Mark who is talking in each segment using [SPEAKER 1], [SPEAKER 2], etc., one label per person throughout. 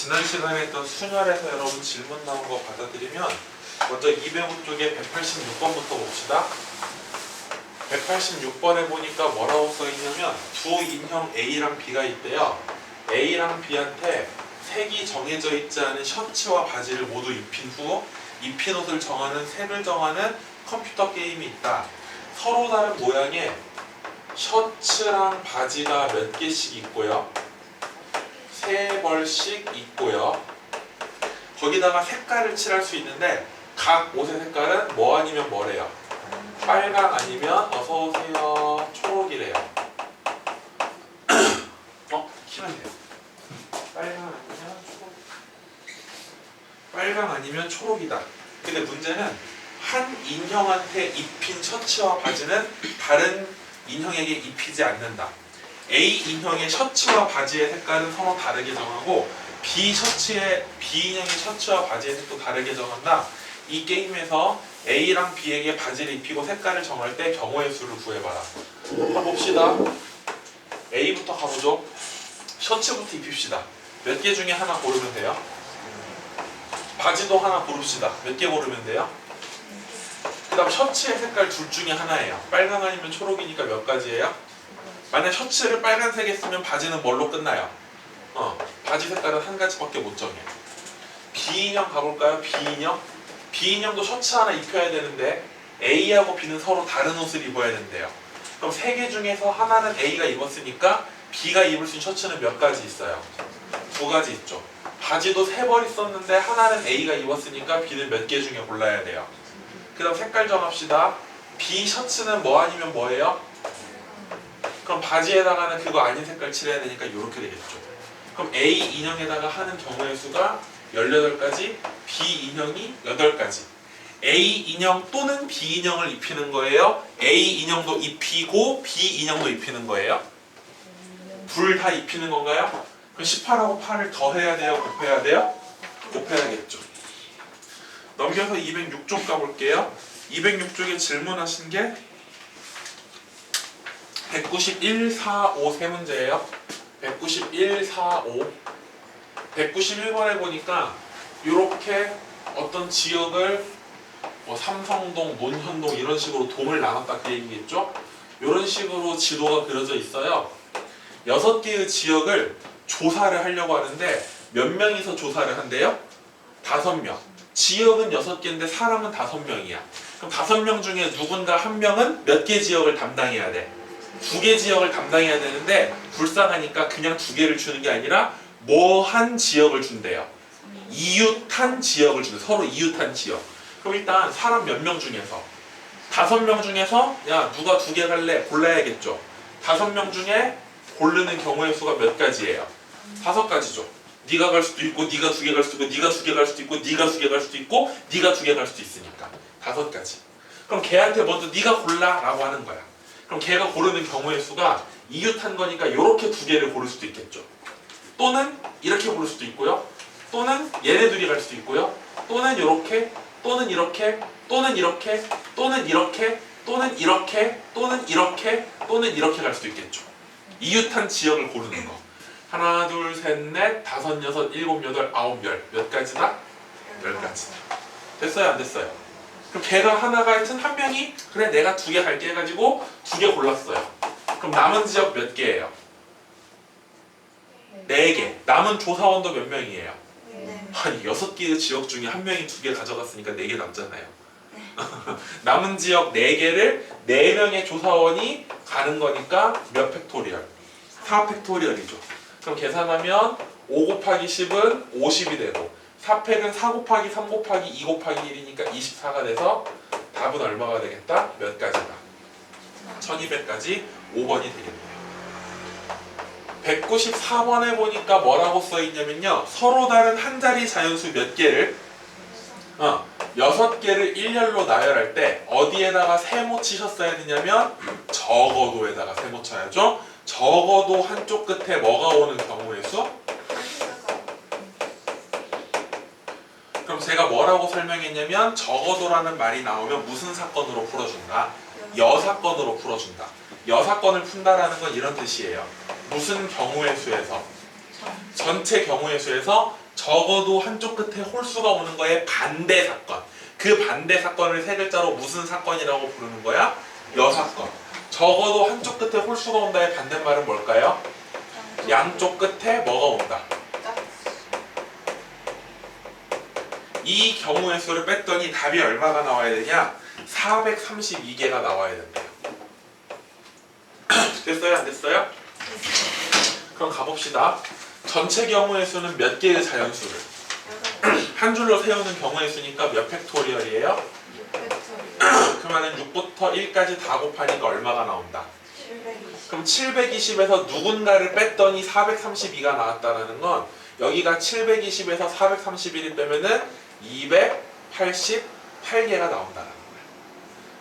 [SPEAKER 1] 지난 시간에 했던 순열에서 여러분 질문 나온 거 받아들이면 먼저 205 쪽에 186번부터 봅시다. 186번에 보니까 뭐라고 써있냐면 두 인형 A랑 B가 있대요. A랑 B한테 색이 정해져 있지 않은 셔츠와 바지를 모두 입힌 후 입힌 옷을 정하는 색을 정하는 컴퓨터 게임이 있다. 서로 다른 모양의 셔츠랑 바지가 몇 개씩 있고요. 3벌씩 있고요. 거기다가 색깔을 칠할 수 있는데 각 옷의 색깔은 뭐 아니면 뭐래요? 빨강 아니면 어서오세요 초록이래요. 키면 돼요. 빨강 아니면 초록이다. 근데 문제는 한 인형한테 입힌 셔츠와 바지는 다른 인형에게 입히지 않는다. A 인형의 셔츠와 바지의 색깔은 서로 다르게 정하고 B 인형의 셔츠와 바지의 색도 다르게 정한다. 이 게임에서 A랑 B에게 바지를 입히고 색깔을 정할 때 경우의 수를 구해봐라. 한번 봅시다. A부터 가보죠. 셔츠부터 입힙시다. 몇 개 중에 하나 고르면 돼요. 바지도 하나 고릅시다. 몇 개 고르면 돼요? 그 다음 셔츠의 색깔 둘 중에 하나예요. 빨강 아니면 초록이니까 몇 가지예요? 만약 셔츠를 빨간색에 쓰면 바지는 뭘로 끝나요? 바지 색깔은 한 가지밖에 못 정해. B인형 가볼까요? B인형? B인형도 셔츠 하나 입혀야 되는데 A하고 B는 서로 다른 옷을 입어야 된대요. 그럼 세 개 중에서 하나는 A가 입었으니까 B가 입을 수 있는 셔츠는 몇 가지 있어요? 2가지 있죠. 바지도 3벌 있었는데 하나는 A가 입었으니까 B는 몇 개 중에 골라야 돼요. 그 다음 색깔 정합시다. B 셔츠는 뭐 아니면 뭐예요? 그럼 바지에다가는 그거 아닌 색깔 칠해야 되니까 이렇게 되겠죠. 그럼 A 인형에다가 하는 경우의 수가 18가지, B 인형이 8가지. A 인형 또는 B 인형을 입히는 거예요? A 인형도 입히고 B 인형도 입히는 거예요? 둘 다 입히는 건가요? 그럼 18하고 8을 더해야 돼요? 곱해야 돼요? 곱해야겠죠. 넘겨서 206쪽 가볼게요. 206쪽에 질문하신 게 191, 4, 5 세 문제예요. 191, 4, 5 191번에 보니까 이렇게 어떤 지역을 뭐 삼성동, 논현동 이런 식으로 동을 나눴다 그 얘기겠죠? 이런 식으로 지도가 그려져 있어요. 6개의 지역을 조사를 하려고 하는데 몇 명이서 조사를 한대요? 5명. 지역은 6개인데 사람은 5명이야. 그럼 5명 중에 누군가 한 명은 몇 개 지역을 담당해야 돼? 2개 지역을 담당해야 되는데 불쌍하니까 그냥 2개를 주는 게 아니라 뭐 한 지역을 준대요. 이웃한 지역을 준대. 서로 이웃한 지역. 그럼 일단 사람 몇 명 중에서 5명 중에서 야 누가 2개 갈래? 골라야겠죠. 5명 중에 고르는 경우의 수가 몇 가지예요? 5가지죠. 네가 갈 수도 있고 네가 2개 갈 수도 있고 네가 2개 갈 수도 있고 네가 2개 갈 수도 있고 네가 2개 갈 수도 있으니까 5가지. 그럼 걔한테 먼저 네가 골라 라고 하는 거야. 그럼 걔가 고르는 경우의 수가 이웃한 거니까 이렇게 2개를 고를 수도 있겠죠. 또는 이렇게 고를 수도 있고요. 또는 얘네 둘이 갈 수도 있고요. 또는 이렇게, 또는 이렇게, 또는 이렇게, 또는 이렇게, 또는 이렇게, 또는 이렇게, 또는 이렇게 갈 수도 있겠죠. 이웃한 지역을 고르는 거. 하나, 둘, 셋, 넷, 다섯, 여섯, 일곱, 여덟, 아홉, 열. 몇 가지다? 10가지다. 됐어요? 안 됐어요? 그럼 걔가 하나가 하여튼 한 명이 그래 내가 2개 갈게 해가지고 2개 골랐어요. 그럼 남은 지역 몇 개예요? 4개. 남은 조사원도 몇 명이에요? 아니 6개의 지역 중에 한 명이 2개 가져갔으니까 4개 남잖아요. 남은 지역 4개를 4명의 조사원이 가는 거니까 몇 팩토리얼? 4 팩토리얼이죠. 그럼 계산하면 5 곱하기 10은 50이 되고 4팩은 4 곱하기 3 곱하기 2 곱하기 1이니까 24가 돼서 답은 얼마가 되겠다? 몇 가지다? 1200까지 5번이 되겠네요. 194번에 보니까 뭐라고 써있냐면요. 서로 다른 한 자리 자연수 몇 개를 6개를 일렬로 나열할 때 어디에다가 세모 치셨어야 되냐면 적어도에다가 세모 쳐야죠. 적어도 한쪽 끝에 뭐가 오는 경우의 수? 그럼 제가 뭐라고 설명했냐면 적어도라는 말이 나오면 무슨 사건으로 풀어준다? 여사건으로 풀어준다. 여사건을 푼다라는 건 이런 뜻이에요. 무슨 경우의 수에서? 전체 경우의 수에서 적어도 한쪽 끝에 홀수가 오는 거에 반대 사건. 그 반대 사건을 세 글자로 무슨 사건이라고 부르는 거야? 여사건. 적어도 한쪽 끝에 홀수가 온다의 반대말은 뭘까요? 양쪽 끝에 뭐가 온다? 이 경우의 수를 뺐더니 답이 얼마가 나와야 되냐? 432개가 나와야 된대요. 됐어요? 안 됐어요? 그럼 가봅시다. 전체 경우의 수는 몇 개의 자연수를? 한 줄로 세우는 경우의 수니까 몇 팩토리얼이에요? 그러면 6부터 1까지 다 곱하니까 얼마가 나온다?
[SPEAKER 2] 720.
[SPEAKER 1] 그럼 720에서 누군가를 뺐더니 432가 나왔다는 건 여기가 720에서 431을 빼면은 288개가 나온다는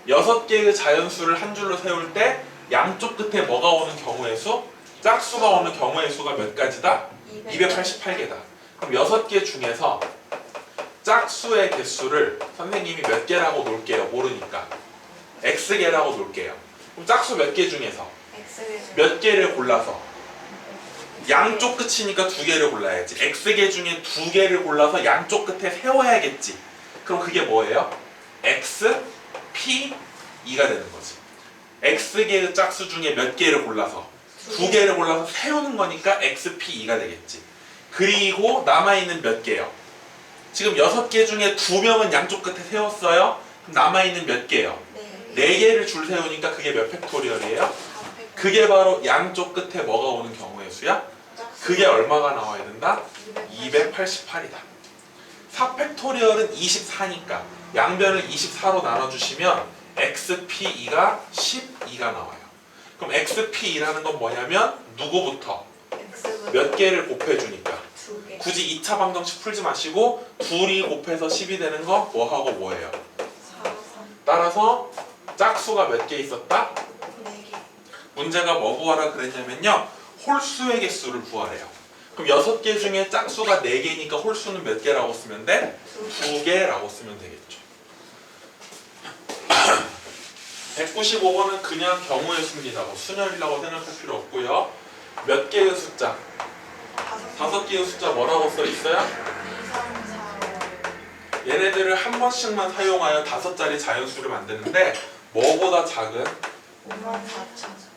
[SPEAKER 1] 거예요. 6개의 자연수를 한 줄로 세울 때 양쪽 끝에 뭐가 오는 경우의 수? 짝수가 오는 경우의 수가 몇 가지다? 288개다. 그럼 6개 중에서 짝수의 개수를 선생님이 몇 개라고 놓을게요. 모르니까. X개라고 놓을게요. 그럼 짝수 몇 개 중에서 몇 개를 골라서 양쪽 끝이니까 2개를 골라야지. X개 중에 2개를 골라서 양쪽 끝에 세워야겠지. 그럼 그게 뭐예요? X, P, 2가 되는 거지. X개의 짝수 중에 몇 개를 골라서 2개를 골라서 세우는 거니까 X, P, 2가 되겠지. 그리고 남아있는 몇 개요? 지금 6개 중에 2명은 양쪽 끝에 세웠어요. 그럼 남아있는 몇 개요? 4개를 줄 세우니까 그게 몇 팩토리얼이에요? 그게 바로 양쪽 끝에 뭐가 오는 경우의 수야? 그게 얼마가 나와야 된다? 288이다. 4팩토리얼은 24니까 양변을 24로 나눠주시면 XP2가 12가 나와요. 그럼 XP2라는 건 뭐냐면 누구부터? 몇 개를 곱해주니까
[SPEAKER 2] 2개.
[SPEAKER 1] 굳이 2차 방정식 풀지 마시고 둘이 곱해서 10이 되는 거 뭐하고 뭐예요?
[SPEAKER 2] 4,
[SPEAKER 1] 따라서 짝수가 몇 개 있었다?
[SPEAKER 2] 4개.
[SPEAKER 1] 문제가 뭐 구하라 그랬냐면요 홀수의 개수를 구하래요. 그럼 6개 중에 짝수가 4개니까 홀수는 몇 개라고 쓰면 돼? 2개라고 쓰면 되겠죠. 195번은 그냥 경우의 수입니다. 뭐 순열이라고 생각할 필요 없고요. 몇 개의 숫자? 5개의 숫자 뭐라고 써 있어요?
[SPEAKER 2] 2, 3, 4, 5.
[SPEAKER 1] 얘네들을 한 번씩만 사용하여 5자리 자연수를 만드는데 뭐보다 작은?
[SPEAKER 2] 54,000.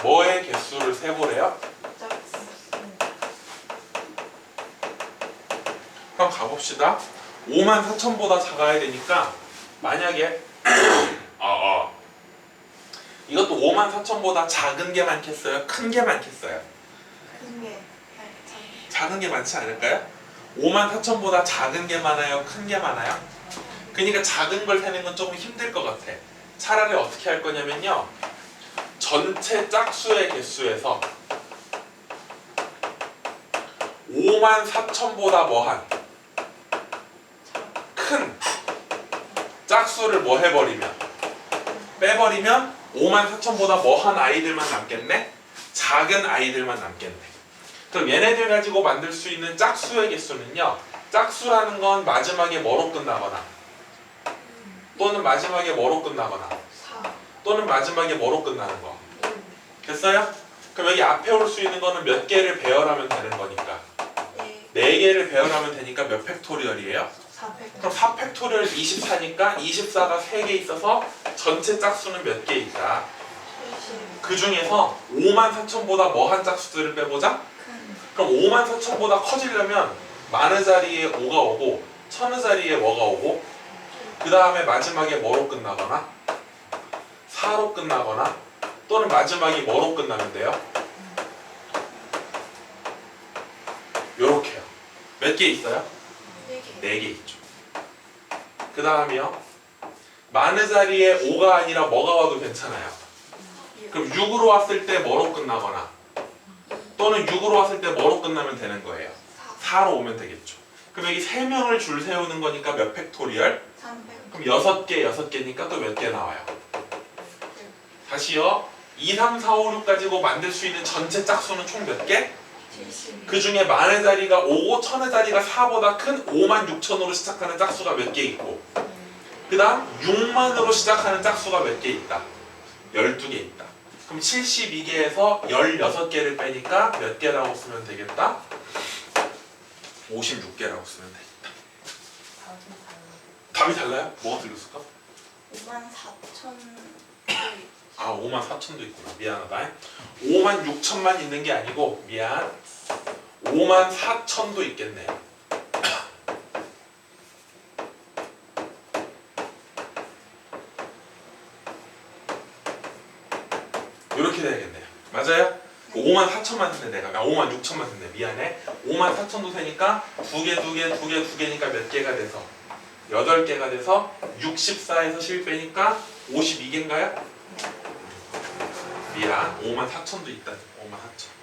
[SPEAKER 1] 뭐의 개수를 세보래요? 그럼 가봅시다. 54,000보다 작아야 되니까 만약에 이것도 54,000보다 작은 게 많겠어요? 큰 게 많겠어요?
[SPEAKER 2] 큰 게 8,000.
[SPEAKER 1] 작은 게 많지 않을까요? 54,000보다 작은 게 많아요? 큰 게 많아요? 그러니까 작은 걸 세는 건 조금 힘들 것 같아. 차라리 어떻게 할 거냐면요 전체 짝수의 개수에서 54,000보다 뭐한 큰 짝수를 뭐 해버리면 빼버리면 54,000보다 뭐한 아이들만 남겠네? 작은 아이들만 남겠네. 그럼 얘네들 가지고 만들 수 있는 짝수의 개수는요 짝수라는 건 마지막에 뭐로 끝나거나 또는 마지막에 뭐로 끝나거나
[SPEAKER 2] 4,
[SPEAKER 1] 또는 마지막에 뭐로 끝나는 거 됐어요? 그럼 여기 앞에 올 수 있는 거는 몇 개를 배열하면 되는 거니까 4개를 배열하면 되니까 몇 팩토리얼이에요?
[SPEAKER 2] 400.
[SPEAKER 1] 그럼 4팩토리얼 24니까 24가 3개 있어서 전체 짝수는 몇 개 있다?
[SPEAKER 2] 70.
[SPEAKER 1] 그 중에서 54,000보다 뭐한 짝수들을 빼보자?
[SPEAKER 2] 큰.
[SPEAKER 1] 그럼 54,000보다 커지려면 만의 자리에 5가 오고 천의 자리에 뭐가 오고 그 다음에 마지막에 뭐로 끝나거나 4로 끝나거나 또는 마지막이 뭐로 끝나면 돼요? 요렇게요. 몇 개 있어요?
[SPEAKER 2] 4개.
[SPEAKER 1] 4개 있죠. 그 다음이요. 만의 자리에 5가 아니라 뭐가 와도 괜찮아요. 그럼 6으로 왔을 때 뭐로 끝나거나 또는 6으로 왔을 때 뭐로 끝나면 되는 거예요. 4로 오면 되겠죠. 그럼 여기 3명을 줄 세우는 거니까 몇 팩토리얼?
[SPEAKER 2] 300.
[SPEAKER 1] 그럼 6개 또 몇 개 나와요. 다시요. 2, 3, 4, 5, 6 가지고 만들 수 있는 전체 짝수는 총 몇 개?
[SPEAKER 2] 70.
[SPEAKER 1] 그 중에 만의 자리가 5고 천의 자리가 4보다 큰 56,000으로 시작하는 짝수가 몇 개 있고 그 다음 6만으로 시작하는 짝수가 몇 개 있다? 12개 있다. 그럼 72개에서 16개를 빼니까 몇 개라고 쓰면 되겠다? 56개라고 쓰면 되겠다. 답이 달라요? 뭐가 틀렸을까?
[SPEAKER 2] 54,000.
[SPEAKER 1] 아 54,000도 있구나. 미안하다. 56,000만 있는 게 아니고 미안. 54,000도 있겠네. 이렇게 돼야겠네요. 맞아요? 54,000만 됐네 내가. 56,000만 됐네. 미안해. 54,000도 되니까 두 개니까 몇 개가 돼서 8개가 돼서 64에서 10 빼니까 52개인가요? 미안. 54,000도 있다. 54,000.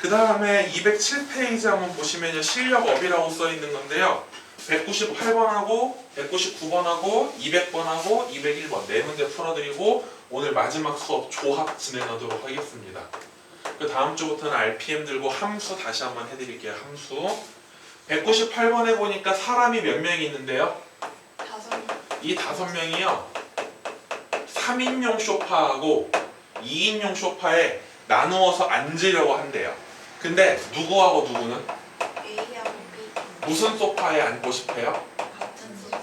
[SPEAKER 1] 그 다음에 207페이지 한번 보시면요. 실력업이라고 써 있는 건데요. 198번하고 199번하고 200번하고 201번 네 문제 풀어드리고 오늘 마지막 수업 조합 진행하도록 하겠습니다. 그 다음 주부터는 RPM 들고 함수 다시 한번 해드릴게요. 함수 198번에 보니까 사람이 몇 명이 있는데요.
[SPEAKER 2] 5명.
[SPEAKER 1] 이 5명이요 3인용 소파하고 2인용 소파에 나누어서 앉으려고 한대요. 근데 누구하고 누구는?
[SPEAKER 2] A하고 B.
[SPEAKER 1] 무슨 소파에 앉고 싶어요?
[SPEAKER 2] 같은 소파.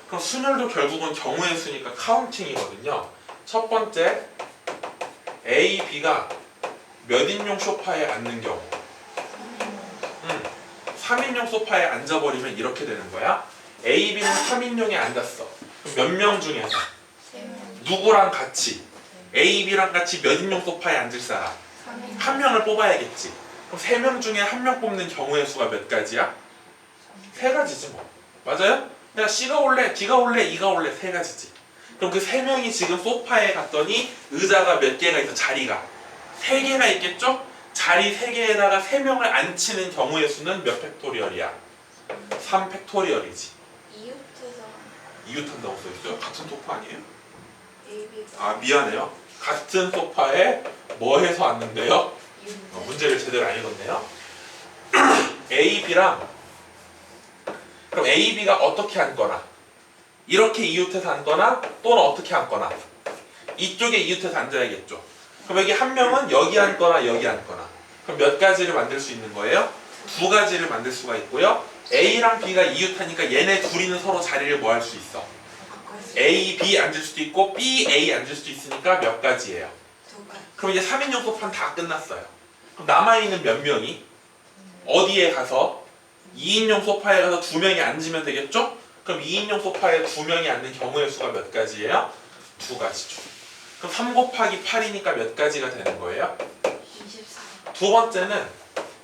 [SPEAKER 1] 그럼 순열도 결국은 경우의 수니까 카운팅이거든요. 첫 번째 A, B가 몇 인용 소파에 앉는 경우 3인용 소파에 앉아버리면 이렇게 되는 거야. A, B는 3인용에 앉았어. 그럼 몇 명 중에서
[SPEAKER 2] 3명.
[SPEAKER 1] 누구랑 같이 A, B랑 같이 몇 인용 소파에 앉을 사람
[SPEAKER 2] 3명.
[SPEAKER 1] 한 명을 뽑아야겠지. 그럼 3명 중에 한 명 뽑는 경우의 수가 몇 가지야? 3가지지 뭐. 맞아요? 그냥 C가 올래, D가 올래, E가 올래 3가지지. 그럼 그 3명이 지금 소파에 갔더니 의자가 몇 개가 있어? 자리가 3개가 있겠죠? 자리 3개에다가 3명을 앉히는 경우의 수는 몇 팩토리얼이야? 3 팩토리얼이지.
[SPEAKER 2] 이웃에서
[SPEAKER 1] 이웃한다고 써있어요? 같은 소파 아니에요?
[SPEAKER 2] AB가
[SPEAKER 1] 아 미안해요. 같은 소파에 뭐 해서 앉는데요?
[SPEAKER 2] 이웃.
[SPEAKER 1] 문제를 제대로 안 읽었네요. A, B랑 그럼 A, B가 어떻게 앉거나 이렇게 이웃해서 앉거나 또는 어떻게 앉거나 이쪽에 이웃해서 앉아야겠죠. 그럼 여기 한 명은 여기 앉거나 여기 앉거나 그럼 몇 가지를 만들 수 있는 거예요? 2가지를 만들 수가 있고요. A랑 B가 이웃하니까 얘네 둘이는 서로 자리를 뭐 할 수 있어? A, B 앉을 수도 있고 B, A 앉을 수도 있으니까 몇 가지예요?
[SPEAKER 2] 2가지.
[SPEAKER 1] 그럼 이제 3인용 소파는 다 끝났어요. 그럼 남아있는 몇 명이 어디에 가서 2인용 소파에 가서 2명이 앉으면 되겠죠? 그럼 2인용 소파에 2명이 앉는 경우의 수가 몇 가지예요? 2가지죠. 그럼 3 곱하기 8이니까 몇 가지가 되는 거예요?
[SPEAKER 2] 24.
[SPEAKER 1] 두 번째는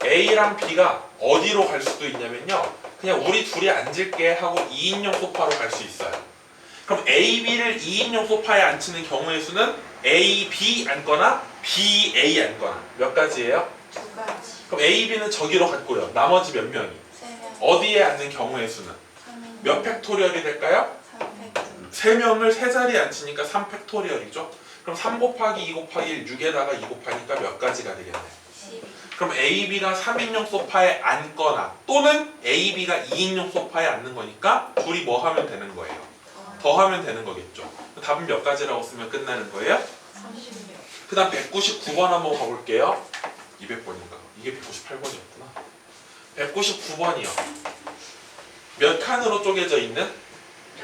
[SPEAKER 1] A랑 B가 어디로 갈 수도 있냐면요. 그냥 우리 둘이 앉을게 하고 2인용 소파로 갈 수 있어요. 그럼 A, B를 2인용 소파에 앉히는 경우의 수는 A, B 앉거나 B, A 앉거나 몇 가지예요?
[SPEAKER 2] 2가지.
[SPEAKER 1] 그럼 A, B는 저기로 갔고요. 나머지 몇 명이
[SPEAKER 2] 3명.
[SPEAKER 1] 어디에 앉는 경우의 수는
[SPEAKER 2] 3명.
[SPEAKER 1] 몇 팩토리얼이 될까요?
[SPEAKER 2] 3팩.
[SPEAKER 1] 3명을 3자리에 앉히니까 3 팩토리얼이죠. 그럼 3 곱하기 2 곱하기 1 6에다가 2 곱하니까 몇 가지가 되겠네요.
[SPEAKER 2] 12.
[SPEAKER 1] 그럼 A, B가 3인용 소파에 앉거나 또는 A, B가 2인용 소파에 앉는 거니까 둘이 뭐 하면 되는 거예요? 더 하면 되는 거겠죠. 답은 몇 가지라고 쓰면 끝나는 거예요?
[SPEAKER 2] 30명.
[SPEAKER 1] 그 다음 199번 한번 가볼게요. 200번인가? 이게 198번이었구나. 199번이요. 몇 칸으로 쪼개져 있는?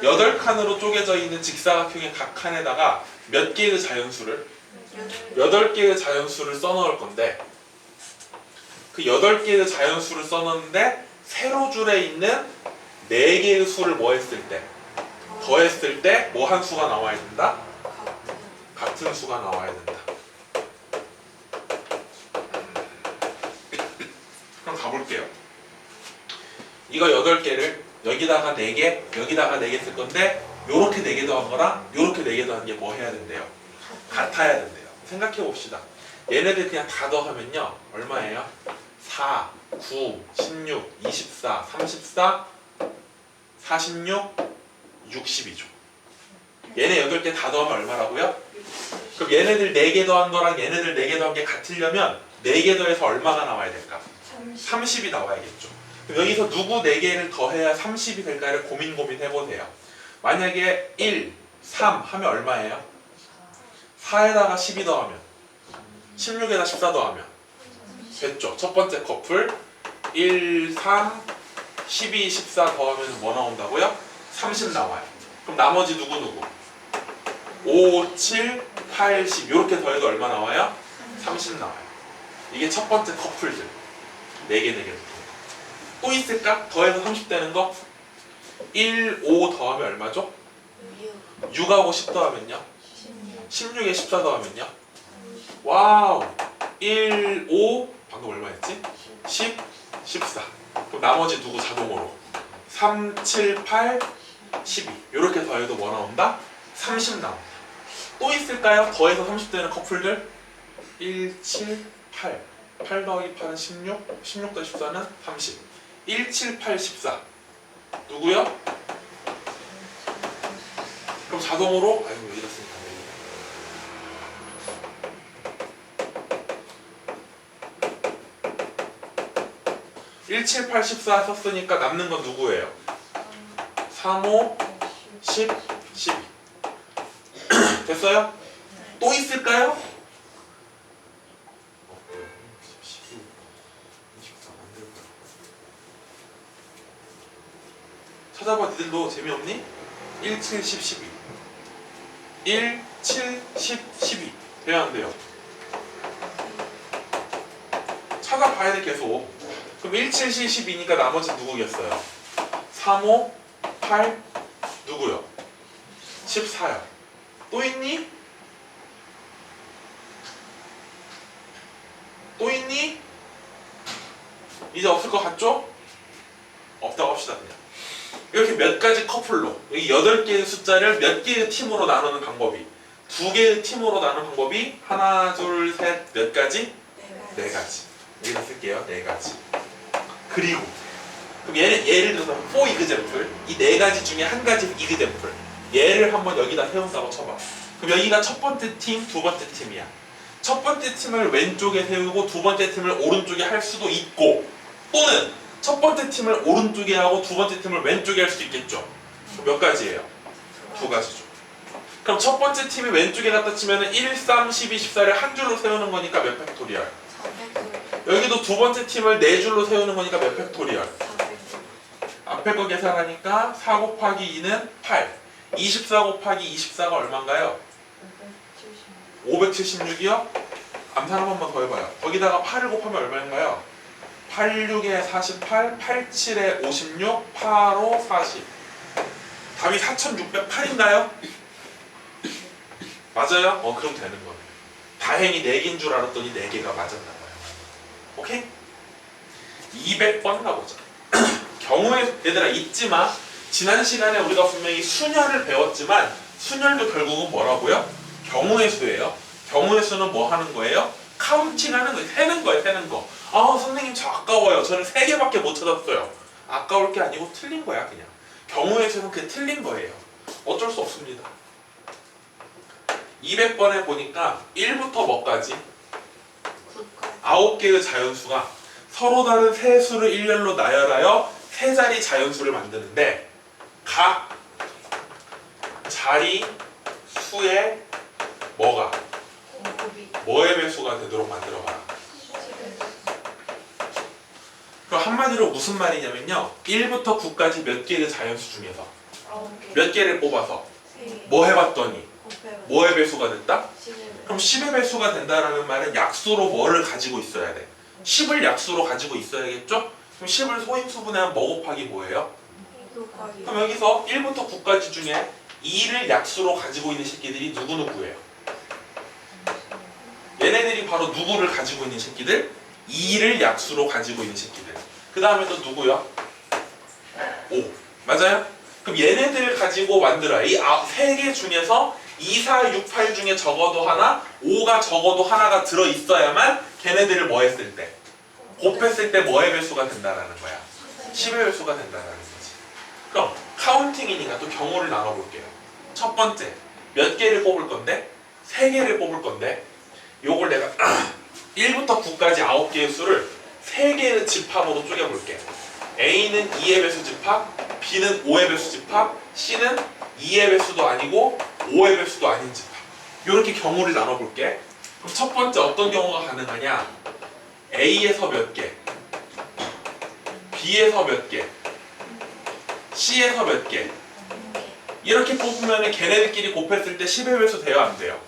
[SPEAKER 1] 8칸으로 쪼개져 있는 직사각형의 각 칸에다가 몇 개의 자연수를? 8개의 자연수를 써넣을 건데 그 8개의 자연수를 써넣는데 세로 줄에 있는 4개의 수를 뭐 했을 때? 더했을 때 뭐 한 수가 나와야 된다? 같은 수가 나와야 된다. 그럼 가볼게요. 이거 8개를 여기다가 4개, 여기다가 4개 쓸 건데 요렇게 4개 더한 거랑 요렇게 4개 더한 게 뭐 해야 된대요? 같아야 된대요. 생각해 봅시다. 얘네들 그냥 다 더하면요. 얼마예요? 4, 9, 16, 24, 34, 46, 62죠. 얘네 8개 다 더하면 얼마라고요? 그럼 얘네들 4개 더한 거랑 얘네들 4개 더한 게 같으려면 4개 더해서 얼마가 나와야 될까? 30이 나와야겠죠. 그럼 여기서 누구 4개를 더해야 30이 될까를 고민 해보세요. 만약에 1, 3 하면 얼마예요? 4에다가 12 더하면 16에다 14 더하면 됐죠. 첫 번째 커플 1, 3, 12, 14 더하면 뭐 나온다고요? 30 나와요. 그럼 나머지 누구? 5, 7, 8, 10 이렇게 더해도 얼마 나와요? 30 나와요. 이게 첫 번째 커플들 4개 또 있을까? 더해서 30 되는 거? 1, 5 더하면 얼마죠? 6하고 10 더하면요? 16에 14 더하면요? 와우! 1, 5 방금 얼마였지? 10, 14 그럼 나머지 누구 자동으로? 3, 7, 8, 12 이렇게 더해도 뭐 나온다? 30 나온다. 또 있을까요? 더해서 30 되는 커플들? 1, 7, 8 8 더하기 8은 16 16 더하기 14는 30 1, 7, 8, 14 누구요? 그럼 자동으로 아이고 왜 이렇습니까? 1, 7, 8, 14 썼으니까 남는 건 누구예요? 3, 5, 10, 12 됐어요? 또 있을까요? 찾아봐 니들도 재미없니? 1, 7, 10, 12 1, 7, 10, 12 돼야 안 돼요? 찾아봐야 돼 계속. 그럼 1, 7, 10, 12니까 나머지 누구겠어요? 3, 5, 8 누구요? 14요. 또 있니? 또 있니? 이제 없을 것 같죠? 없다고 합시다 그냥. 이렇게 몇 가지 커플로 여기 8개의 숫자를 몇 개의 팀으로 나누는 방법이 2개의 팀으로 나누는 방법이 하나, 둘, 셋, 몇 가지? 4가지. 여기다 쓸게요. 4가지. 그리고 그럼 예를 들어서 for example 이 4가지 중에 한 가지 example 얘를 한번 여기다 세운다고 쳐봐. 그럼 여기가 첫 번째 팀, 두 번째 팀이야. 첫 번째 팀을 왼쪽에 세우고 두 번째 팀을 오른쪽에 할 수도 있고 또는 첫 번째 팀을 오른쪽에 하고 두 번째 팀을 왼쪽에 할 수도 있겠죠. 몇 가지예요? 2가지죠. 그럼 첫 번째 팀이 왼쪽에 갖다 치면은 1, 3, 12, 14를 한 줄로 세우는 거니까 몇 팩토리얼? 여기도 두 번째 팀을 4줄로 세우는 거니까 몇 팩토리얼? 앞에 거 계산하니까 4 곱하기 2는 8 24 곱하기 24가 얼마인가요? 576이요? 암산 한 번만 더 해봐요. 거기다가 8을 곱하면 얼마인가요? 8, 6에 48, 8, 7에 56, 8, 5, 40 답이 4608인가요? 맞아요? 그럼 되는 거예요. 다행히 4개인 줄 알았더니 4개가 맞았나봐요. 오케이? 200번 가보자. 경우의 얘들아 잊지마. 지난 시간에 우리가 분명히 순열을 배웠지만 순열도 결국은 뭐라고요? 경우의 수예요. 경우의 수는 뭐 하는 거예요? 카운팅하는 거예요. 세는 거예요. 세는 거. 아 선생님 저 아까워요. 저는 3개밖에 못 찾았어요. 아까울 게 아니고 틀린 거야 그냥. 경우의 수는 그게 틀린 거예요. 어쩔 수 없습니다. 200번에 보니까 1부터 뭐까지? 9개의 자연수가 서로 다른 세 수를 일렬로 나열하여 세 자리 자연수를 만드는데 각 자리 수의 뭐가? 뭐의 배수가 되도록 만들어봐라. 그럼 한마디로 무슨 말이냐면요 1부터 9까지 몇 개의 자연수 중에서 몇 개를 뽑아서 뭐 해봤더니 뭐의 배수가 됐다? 그럼 10의 배수가 된다라는 말은 약수로 뭐를 가지고 있어야 돼? 10을 약수로 가지고 있어야겠죠? 그럼 10을 소인수분해하면 뭐 곱하기 뭐예요? 그럼 여기서 1부터 9까지 중에 2를 약수로 가지고 있는 새끼들이 누구누구예요? 얘네들이 바로 누구를 가지고 있는 새끼들? 2를 약수로 가지고 있는 새끼들. 그 다음에 또 누구요? 5. 맞아요? 그럼 얘네들을 가지고 만들어야 이 3개 중에서 2, 4, 6, 8 중에 적어도 하나, 5가 적어도 하나가 들어있어야만 걔네들을 뭐 했을 때? 곱했을 때 뭐의 배수가 된다라는 거야? 10의 배수가 된다라는 거지. 그럼 카운팅이니까 또 경우를 나눠볼게요. 첫 번째, 몇 개를 뽑을 건데? 3개를 뽑을 건데 요걸 내가 1부터 9까지 9개의 수를 3개의 집합으로 쪼개볼게. A는 2의 배수 집합, B는 5의 배수 집합, C는 2의 배수도 아니고 5의 배수도 아닌 집합. 이렇게 경우를 나눠볼게. 그럼 첫 번째 어떤 경우가 가능하냐? A에서 몇 개, B에서 몇 개, C에서 몇 개. 이렇게 뽑으면 걔네들끼리 곱했을 때 10의 배수 돼요, 안 돼요?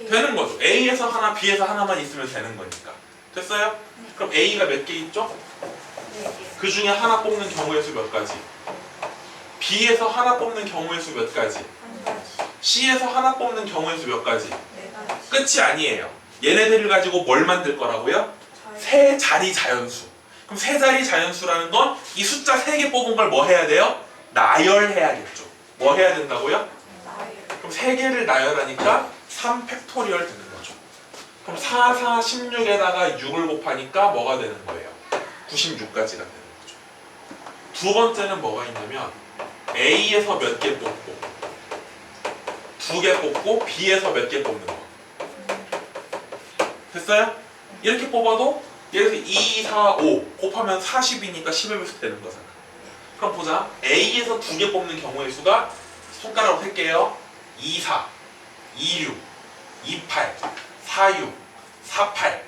[SPEAKER 1] 되는 거죠. A에서 하나, B에서 하나만 있으면 되는 거니까. 됐어요? 그럼 A가 몇 개 있죠? 그 중에 하나 뽑는 경우의 수 몇 가지? B에서 하나 뽑는 경우의 수 몇 가지? C에서 하나 뽑는 경우의 수 몇 가지? 끝이 아니에요. 얘네들을 가지고 뭘 만들 거라고요? 세 자리 자연수. 그럼 세 자리 자연수라는 건 이 숫자 3개 뽑은 걸 뭐 해야 돼요? 나열해야겠죠. 뭐 해야 된다고요? 그럼 3개를 나열하니까 3팩토리얼 되는 거죠. 그럼 4, 4, 16에다가 6을 곱하니까 뭐가 되는 거예요? 96까지가 되는 거죠. 두 번째는 뭐가 있냐면 A에서 몇 개 뽑고 2개 뽑고 B에서 몇 개 뽑는 거. 됐어요? 이렇게 뽑아도 예를 들어서 2, 4, 5 곱하면 40이니까 10의 배수 되는 거잖아. 그럼 보자. A에서 2개 뽑는 경우의 수가 손가락으로 셀게요. 2, 4, 2, 6, 2, 8, 4, 6, 4, 8,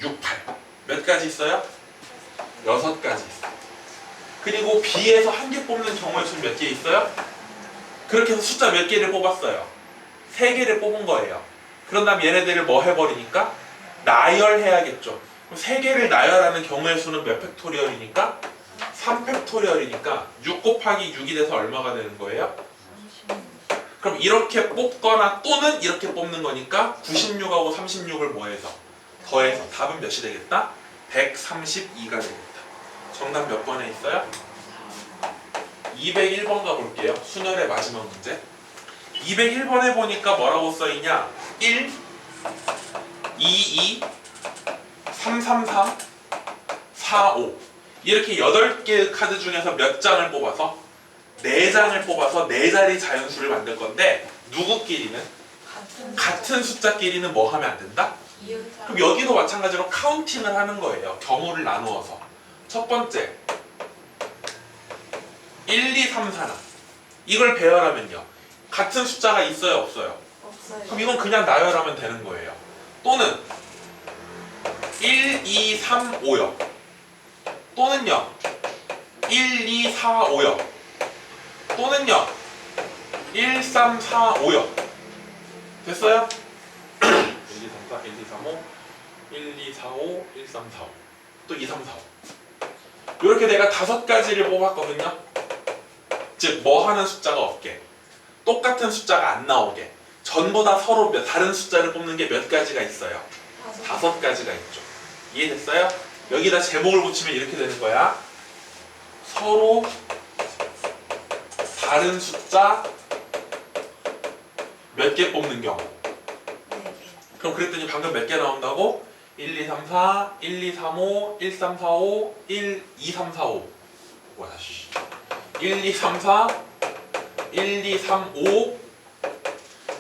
[SPEAKER 1] 6, 8. 몇 가지 있어요? 6가지 있어요. 그리고 B에서 1개 뽑는 경우의 수는 몇 개 있어요? 그렇게 해서 숫자 몇 개를 뽑았어요? 3개를 뽑은 거예요. 그런 다음 얘네들을 뭐 해버리니까? 나열해야겠죠. 그럼 3개를 나열하는 경우의 수는 몇 팩토리얼이니까? 3팩토리얼이니까 6 곱하기 6이 돼서 얼마가 되는 거예요? 그럼 이렇게 뽑거나 또는 이렇게 뽑는 거니까 96하고 36을 뭐해서? 더해서 답은 몇이 되겠다? 132가 되겠다. 정답 몇 번에 있어요? 201번 가볼게요. 순열의 마지막 문제. 201번에 보니까 뭐라고 써있냐? 1, 2, 2, 3, 3, 3, 4, 5 이렇게 8개 카드 중에서 몇 장을 뽑아서 4장을 뽑아서 4자리 자연수를 만들 건데 누구끼리는? 같은 숫자끼리는 뭐 하면 안 된다? 그럼 여기도 마찬가지로 카운팅을 하는 거예요. 경우를 나누어서. 첫 번째 1, 2, 3, 4나 이걸 배열하면요. 같은 숫자가 있어요? 없어요? 그럼 이건 그냥 나열하면 되는 거예요. 또는 1, 2, 3, 5요. 또는요 1, 2, 4, 5요. 또는요 1, 3, 4, 5요. 됐어요? 1, 2, 3, 4, 1, 2, 3, 5 1, 2, 4, 5, 1, 3, 4, 5 또 2, 3, 4, 5 이렇게 내가 5가지를 뽑았거든요. 즉 뭐 하는 숫자가 없게 똑같은 숫자가 안 나오게 전부 다 서로 다른 숫자를 뽑는 게 몇 가지가 있어요? 5가지가 있죠. 이해됐어요? 여기다 제목을 붙이면 이렇게 되는 거야. 서로 다른 숫자 몇 개 뽑는 경우. 그럼 그랬더니 방금 몇 개 나온다고? 1, 2, 3, 4, 1, 2, 3, 5, 1, 3, 4, 5, 1, 2, 3, 4, 5 뭐야 씨 1, 2, 3, 4 1, 2, 3, 5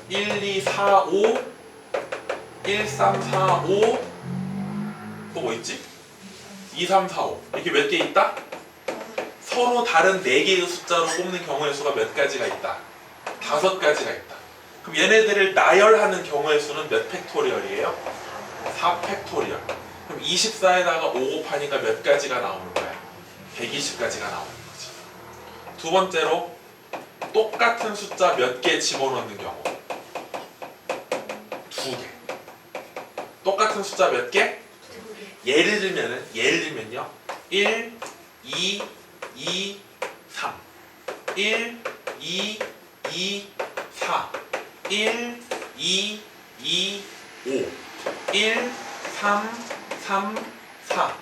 [SPEAKER 1] 1, 2, 4, 5 1, 3, 4, 5 또 뭐 있지? 2, 3, 4, 5 이렇게 몇 개 있다? 서로 다른 4개의 숫자로 뽑는 경우의 수가 몇 가지가 있다? 5가지가 있다. 그럼 얘네들을 나열하는 경우의 수는 몇 팩토리얼이에요? 4팩토리얼. 그럼 24에다가 5 곱하니까 몇 가지가 나오는 거야? 120가지가 나오는 거지. 두 번째로 똑같은 숫자 몇 개 집어넣는 경우? 2개. 똑같은 숫자 몇 개? 예를 들면요 1, 2, 2, 3 1, 2, 2, 4 1, 2, 2, 5 1, 3, 3, 4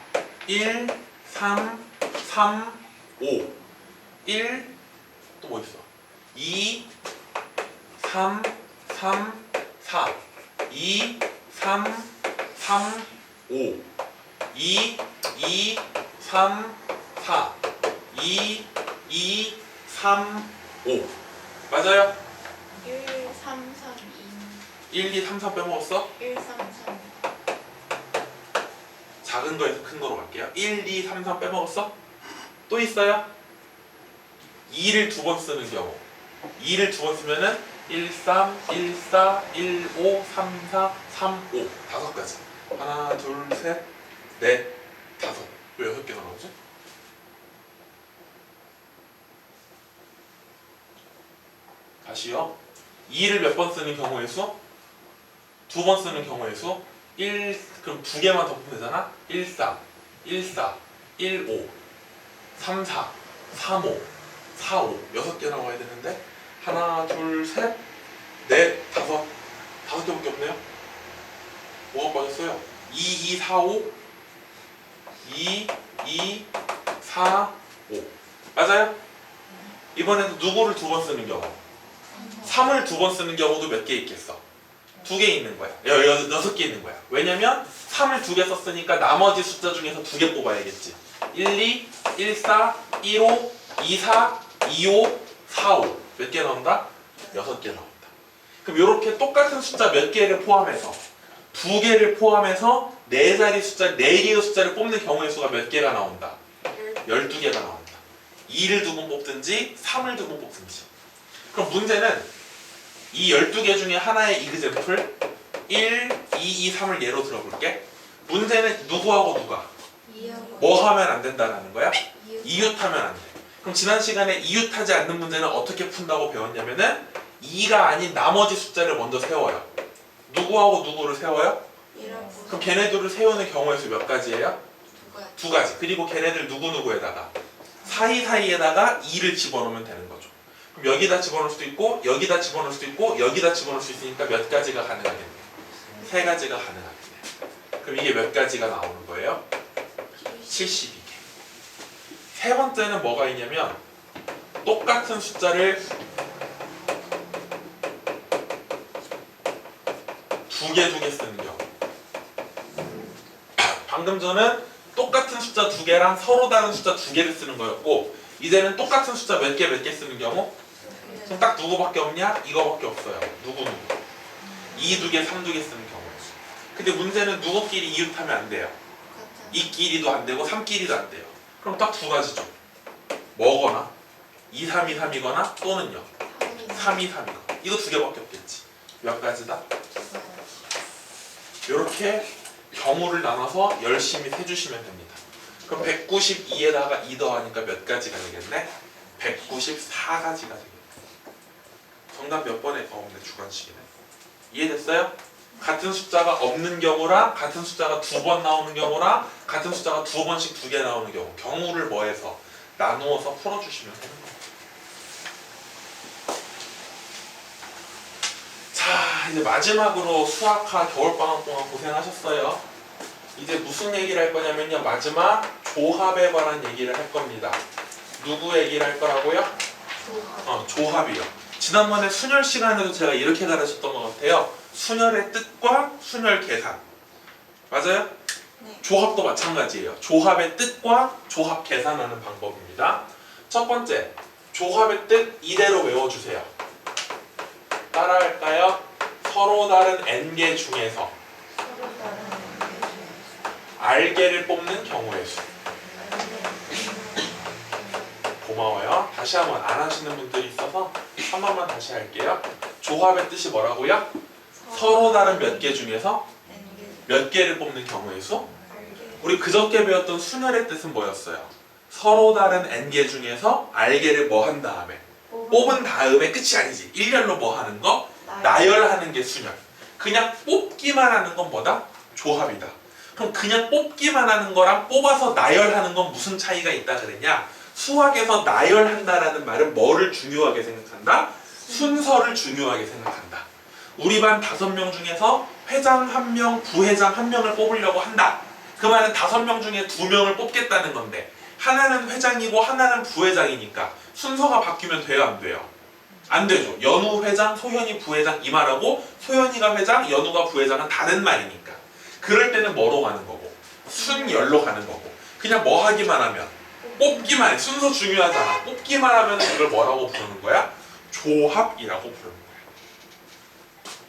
[SPEAKER 1] 1, 3, 3, 5 1 또 뭐 있어? 2, 3, 3, 4 2, 3, 3, 5 2, 2, 3, 4 2, 2, 3, 5 맞아요?
[SPEAKER 2] 1, 3, 3,
[SPEAKER 1] 1, 2, 3, 4 빼먹었어?
[SPEAKER 2] 2 1, 3, 3
[SPEAKER 1] 작은 거에서 큰 거로 갈게요. 1, 2, 3, 3 빼먹었어? 또 있어요? 2를 2번 쓰는 경우 2를 2번 쓰면은 13, 14, 15, 34, 35 다섯 가지. 하나, 둘, 셋, 넷, 다섯. 왜 6개가 나오지? 다시요. 2를 몇 번 쓰는 경우의 수? 2번 쓰는 경우의 수? 1, 그럼 2개만 더 보면 되잖아? 13, 14, 15, 34, 35, 45 6개 나와야 되는데 하나, 둘, 셋, 넷, 다섯 5개밖에 없네요. 뭐가 빠졌어요? 2, 2, 4, 5 2, 2, 4, 5 맞아요? 이번에도 누구를 2번 쓰는 경우? 3을 2번 쓰는 경우도 몇 개 있겠어? 2개 있는 거야. 6개 있는 거야. 왜냐면 3을 2개 썼으니까 나머지 숫자 중에서 2개 뽑아야겠지. 12, 14, 15, 24, 25, 45 몇 개 나온다? 6개 나온다. 그럼 이렇게 똑같은 숫자 몇 개를 포함해서 2개를 포함해서 4자리 숫자, 4개의 숫자를 뽑는 경우의 수가 몇 개가 나온다? 12개가 나온다. 2를 2번 뽑든지 3을 2번 뽑든지. 그럼 문제는 이 12개 중에 하나의 이그젬플 1, 2, 2, 3을 예로 들어볼게. 문제는 누구하고 누가? 뭐 하면 안 된다는 거야? 이웃하면 안 돼. 그럼 지난 시간에 이웃하지 않는 문제는 어떻게 푼다고 배웠냐면은 2가 아닌 나머지 숫자를 먼저 세워요. 누구하고 누구를 세워요? 그럼 걔네들을 세우는 경우의 수 몇 가지예요? 2가지. 그리고 걔네들 누구누구에다가 사이사이에다가 2를 집어넣으면 되는 거죠. 그럼 여기다 집어넣을 수도 있고 여기다 집어넣을 수도 있고 여기다 집어넣을 수 있으니까 몇 가지가 가능하겠네? 3가지가 가능하겠네. 그럼 이게 몇 가지가 나오는 거예요? 72개. 세 번째는 뭐가 있냐면 똑같은 숫자를 2개 쓰는 경우. 방금 전은 똑같은 숫자 2개랑 서로 다른 숫자 2개를 쓰는 거였고 이제는 똑같은 숫자 몇 개 쓰는 경우? 그럼 딱 누구밖에 없냐? 이거밖에 없어요. 누구 2, 2개, 3, 2개 쓰는 경우. 근데 문제는 누구끼리 이웃하면 안 돼요. 2끼리도 안 되고 3끼리도 안 돼요. 그럼 딱 2가지죠. 뭐거나 2, 3, 2, 3이거나 또는요 3, 2, 3이거나. 이거 2개밖에 없겠지. 몇 가지다? 이렇게 경우를 나눠서 열심히 세주시면 됩니다. 그럼 192에다가 2 더하니까 몇 가지가 되겠네? 194가지가 되겠네. 정답 몇 번에 없네. 주관식이네. 이해됐어요? 같은 숫자가 없는 경우랑 같은 숫자가 2번 나오는 경우랑 같은 숫자가 2번씩 2개 나오는 경우 경우를 뭐해서 나누어서 풀어주시면 되는 거예요. 자, 이제 마지막으로 수학과 겨울방학 동안 고생하셨어요. 이제 무슨 얘기를 할 거냐면요. 마지막 조합에 관한 얘기를 할 겁니다. 누구 얘기를 할 거라고요? 조합이요. 지난번에 순열 시간에도 제가 이렇게 가르쳤던 것 같아요. 순열의 뜻과 순열 계산. 맞아요?
[SPEAKER 2] 네.
[SPEAKER 1] 조합도 마찬가지예요. 조합의 뜻과 조합 계산하는 방법입니다. 첫 번째, 조합의 뜻 이대로 외워주세요. 따라할까요? 서로 다른 n개 중에서 r개를 뽑는 경우의 수. 고마워요. 다시 한번 안 하시는 분들이 있어서 한 번만 다시 할게요. 조합의 뜻이 뭐라고요? 서로 다른 몇 개 중에서 몇 개를 뽑는 경우의 수? 우리 그저께 배웠던 순열의 뜻은 뭐였어요? 서로 다른 n개 중에서 r개를 뭐 한 다음에 뽑은 다음에 끝이 아니지. 일렬로 뭐 하는 거? 나열하는 게 순열. 그냥 뽑기만 하는 건 뭐다? 조합이다. 그럼 그냥 뽑기만 하는 거랑 뽑아서 나열하는 건 무슨 차이가 있다 그랬냐? 수학에서 나열한다라는 말은 뭐를 중요하게 생각한다? 순서를 중요하게 생각한다. 우리 반 5명 중에서 회장 1명, 부회장 1명을 뽑으려고 한다. 그 말은 5명 중에 2명을 뽑겠다는 건데 하나는 회장이고 하나는 부회장이니까 순서가 바뀌면 돼요, 안 돼요? 안 되죠. 연우 회장, 소현이 부회장 이 말하고 소현이가 회장, 연우가 부회장은 다른 말이니까. 그럴 때는 뭐로 가는 거고? 순열로 가는 거고. 그냥 뭐 하기만 하면 뽑기만 해. 순서 중요하잖아. 뽑기만 하면 이걸 뭐라고 부르는 거야? 조합이라고 부르는 거야.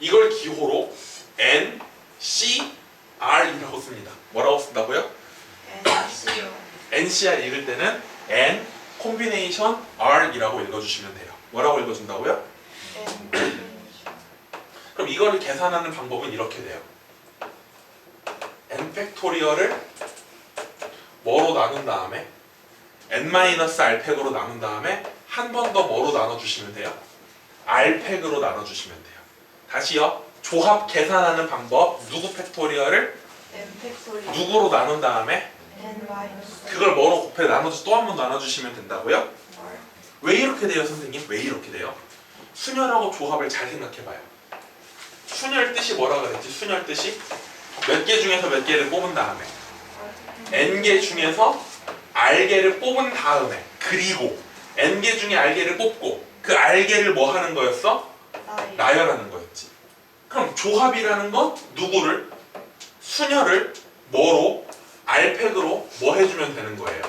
[SPEAKER 1] 이걸 기호로 N, C, R이라고 씁니다. 뭐라고 쓴다고요? NCR 읽을 때는 N 콤비네이션 R이라고 읽어주시면 돼요. 뭐라고 읽어준다고요? 이거를 계산하는 방법은 이렇게 돼요. n 팩토리얼을 뭐로 나눈 다음에 n-r팩으로 나눈 다음에 한 번 더 뭐로 나눠주시면 돼요? r팩으로 나눠주시면 돼요. 다시요. 조합 계산하는 방법. 누구 팩토리얼을
[SPEAKER 2] n 팩토리얼
[SPEAKER 1] 누구로 나눈 다음에
[SPEAKER 2] n 마이너스
[SPEAKER 1] 그걸 뭐로 곱해 나눠서 또 한 번 나눠주시면 된다고요? 왜 이렇게 돼요, 선생님? 왜 이렇게 돼요? 순열하고 조합을 잘 생각해봐요. 순열 뜻이 뭐라 그랬지? 순열 뜻이 몇 개 중에서 몇 개를 뽑은 다음에 n개 중에서 r개를 뽑은 다음에 그리고 n개 중에 r개를 뽑고 그 r개를 뭐 하는 거였어? 나열하는 거였지. 그럼 조합이라는 건 누구를? 순열을 뭐로? r팩으로 뭐 해주면 되는 거예요?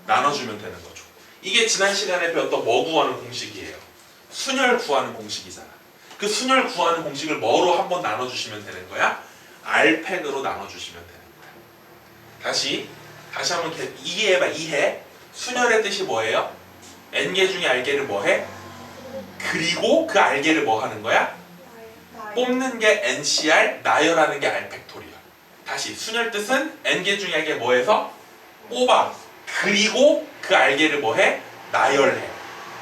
[SPEAKER 1] 나눠주면 되는 거죠. 이게 지난 시간에 배웠던 뭐 구하는 공식이에요? 순열 구하는 공식이잖아. 그 순열 구하는 공식을 뭐로 한번 나눠주시면 되는 거야? r팩으로 나눠주시면 되는 거야. 다시 한번 이해해봐. 이해. 순열의 뜻이 뭐예요? n개 중에 r개를 뭐 해? 그리고 그 r개를 뭐 하는 거야? 뽑는 게 ncr, 나열하는 게 r팩토리얼. 다시 순열 뜻은 n개 중에 r개 뭐 해서? 뽑아. 그리고 그 r개를 뭐 해? 나열해.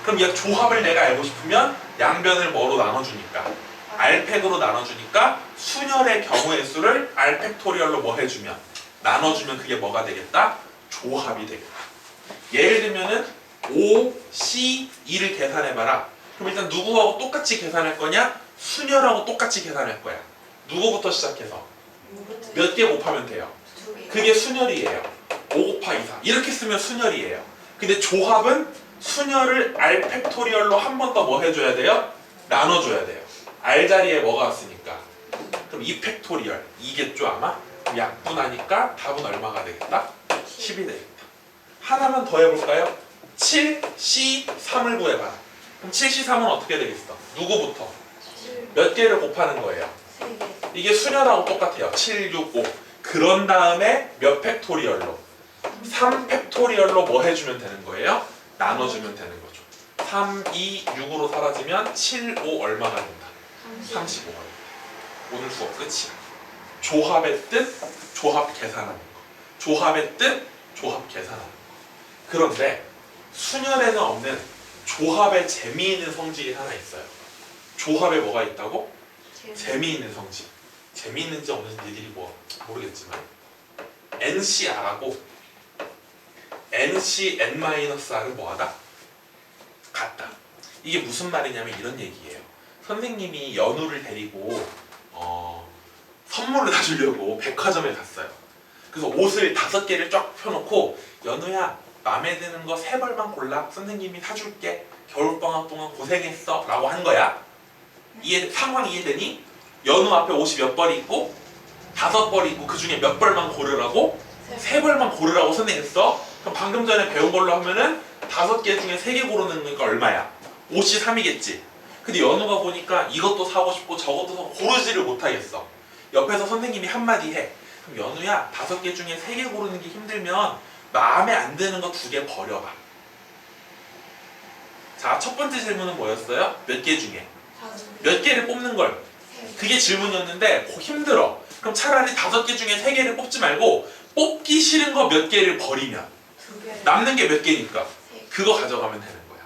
[SPEAKER 1] 그럼 이 조합을 내가 알고 싶으면 양변을 뭐로 나눠주니까? r팩으로 나눠주니까 순열의 경우의 수를 r팩토리얼로 뭐 해주면? 나눠주면 그게 뭐가 되겠다? 조합이 되겠다. 예를 들면은 5, C, 2를 계산해봐라. 그럼 일단 누구하고 똑같이 계산할 거냐? 순열하고 똑같이 계산할 거야. 누구부터 시작해서? 몇 개 곱하면 돼요? 그게 순열이에요. 5 곱하기 4 이렇게 쓰면 순열이에요. 근데 조합은 순열을 r팩토리얼로 한 번 더 뭐 해줘야 돼요? 나눠줘야 돼요. r 자리에 뭐가 왔으니까 그럼 2팩토리얼 2겠죠 아마? 그럼 약분하니까 답은 얼마가 되겠다? 10이 되겠다. 하나만 더 해볼까요? 7C3을 구해봐라. 그럼 7C3은 어떻게 되겠어? 누구부터? 몇 개를 곱하는 거예요?
[SPEAKER 2] 3개
[SPEAKER 1] 이게 수열하고 똑같아요. 7, 6, 5. 그런 다음에 몇 팩토리얼로? 3 팩토리얼로 뭐 해주면 되는 거예요? 나눠주면 되는 거죠. 3, 2, 6으로 사라지면 7, 5 얼마가 된다? 35가 된다. 오늘 수업 끝이야. 조합의 뜻, 조합 계산하는 거. 조합의 뜻, 조합 계산하는 거. 그런데 순열에는 없는 조합의 재미있는 성질이 하나 있어요. 조합에 뭐가 있다고? 재미있는 성질. 재미있는지 없는지 니들이 뭐 모르겠지만 NCR하고 NCN-R은 뭐하다? 같다. 이게 무슨 말이냐면 이런 얘기예요. 선생님이 연우를 데리고 선물을 사주려고 백화점에 갔어요. 그래서 옷을 5개를 쫙 펴놓고 연우야 마음에 드는 거 3벌만 골라. 선생님이 사줄게. 겨울방학 동안 고생했어 라고 한 거야. 상황 이해되니? 연우 앞에 옷이 몇 벌이 있고 5벌이 있고 그 중에 몇 벌만 고르라고? 3벌만 고르라고 선생했어. 그럼 방금 전에 배운 걸로 하면은 5개 중에 3개 고르는 거니까 얼마야? 5시 3이겠지. 근데 연우가 보니까 이것도 사고 싶고 저것도 사고 고르지를 못하겠어. 옆에서 선생님이 한마디 해. 그럼 연우야 5개 중에 3개 고르는 게 힘들면 마음에 안 드는 거 2개 버려봐. 자, 첫 번째 질문은 뭐였어요? 몇 개 중에? 몇 개를 뽑는 걸? 그게 질문이었는데 힘들어. 그럼 차라리 5개 중에 3개를 뽑지 말고 뽑기 싫은 거 몇 개를 버리면 남는 게 몇 개니까 그거 가져가면 되는 거야.